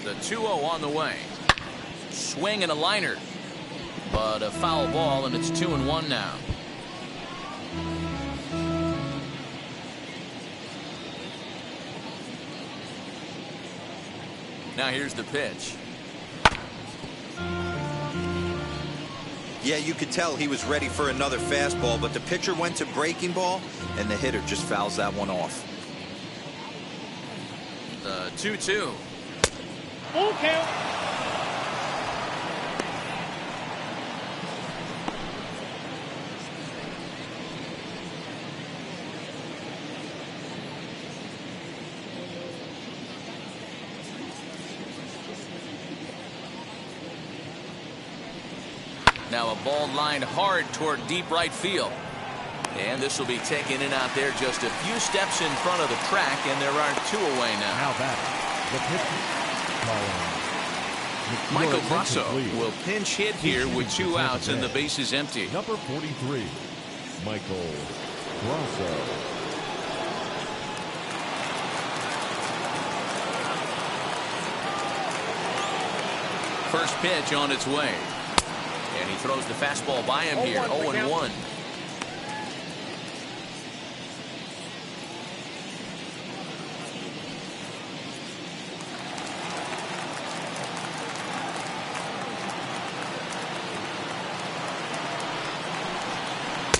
The 2-0 on the way. Swing and a liner. But a foul ball, and it's 2-1 now. Now here's the pitch. Yeah, you could tell he was ready for another fastball, but the pitcher went to breaking ball, and the hitter just fouls that one off. The 2-2. Full count. Now a ball lined hard toward deep right field. And this will be taken in out there just a few steps in front of the track, and there are 2 away now. Now that the pitcher. Michael Brasso will pinch hit here with 2 outs and the base is empty. Number 43, Michael Brasso. First pitch on its way. And he throws the fastball by him here. 0-1.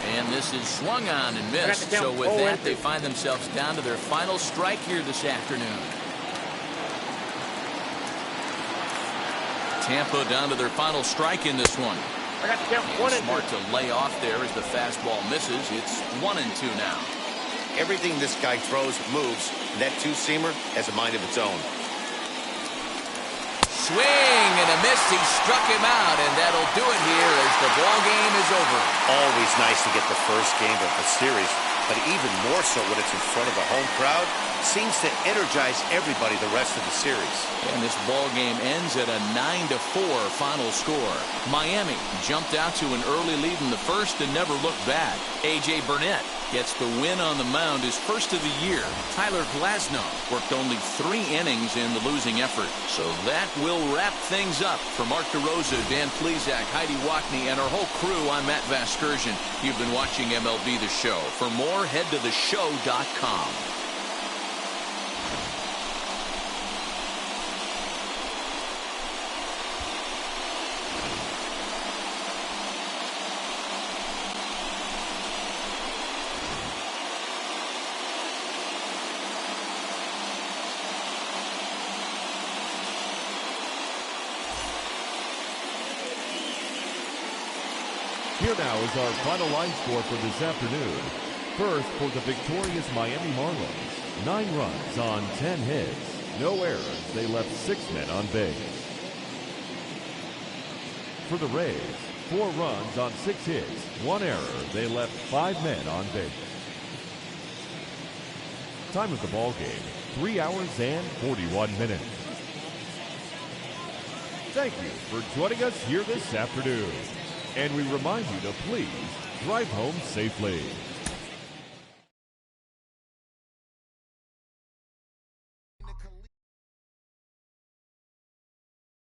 And this is swung on and missed. So with that, they find themselves down to their final strike here this afternoon. Tampa down to their final strike in this one. Smart to lay off there as the fastball misses. It's 1-2 now. Everything this guy throws moves. That two-seamer has a mind of its own. swing and a miss. He struck him out, and that'll do it here as the ball game is over. Always nice to get the first game of the series, but even more so when it's in front of a home crowd. Seems to energize everybody the rest of the series. And this ball game ends at a 9-4 final score. Miami jumped out to an early lead in the first and never looked back. A.J. Burnett gets the win on the mound, his first of the year. Tyler Glasnow worked only 3 innings in the losing effort. So that will wrap things up. For Mark DeRosa, Dan Plesac, Heidi Wackney, and our whole crew, I'm Matt Vasgersian. You've been watching MLB The Show. For more, head to theshow.com. Here now is our final line score for this afternoon. First, for the victorious Miami Marlins, 9 runs on 10 hits. No errors. They left 6 men on base. For the Rays, 4 runs on 6 hits. 1 error. They left 5 men on base. Time of the ball game, 3 hours and 41 minutes. Thank you for joining us here this afternoon. And we remind you to please drive home safely.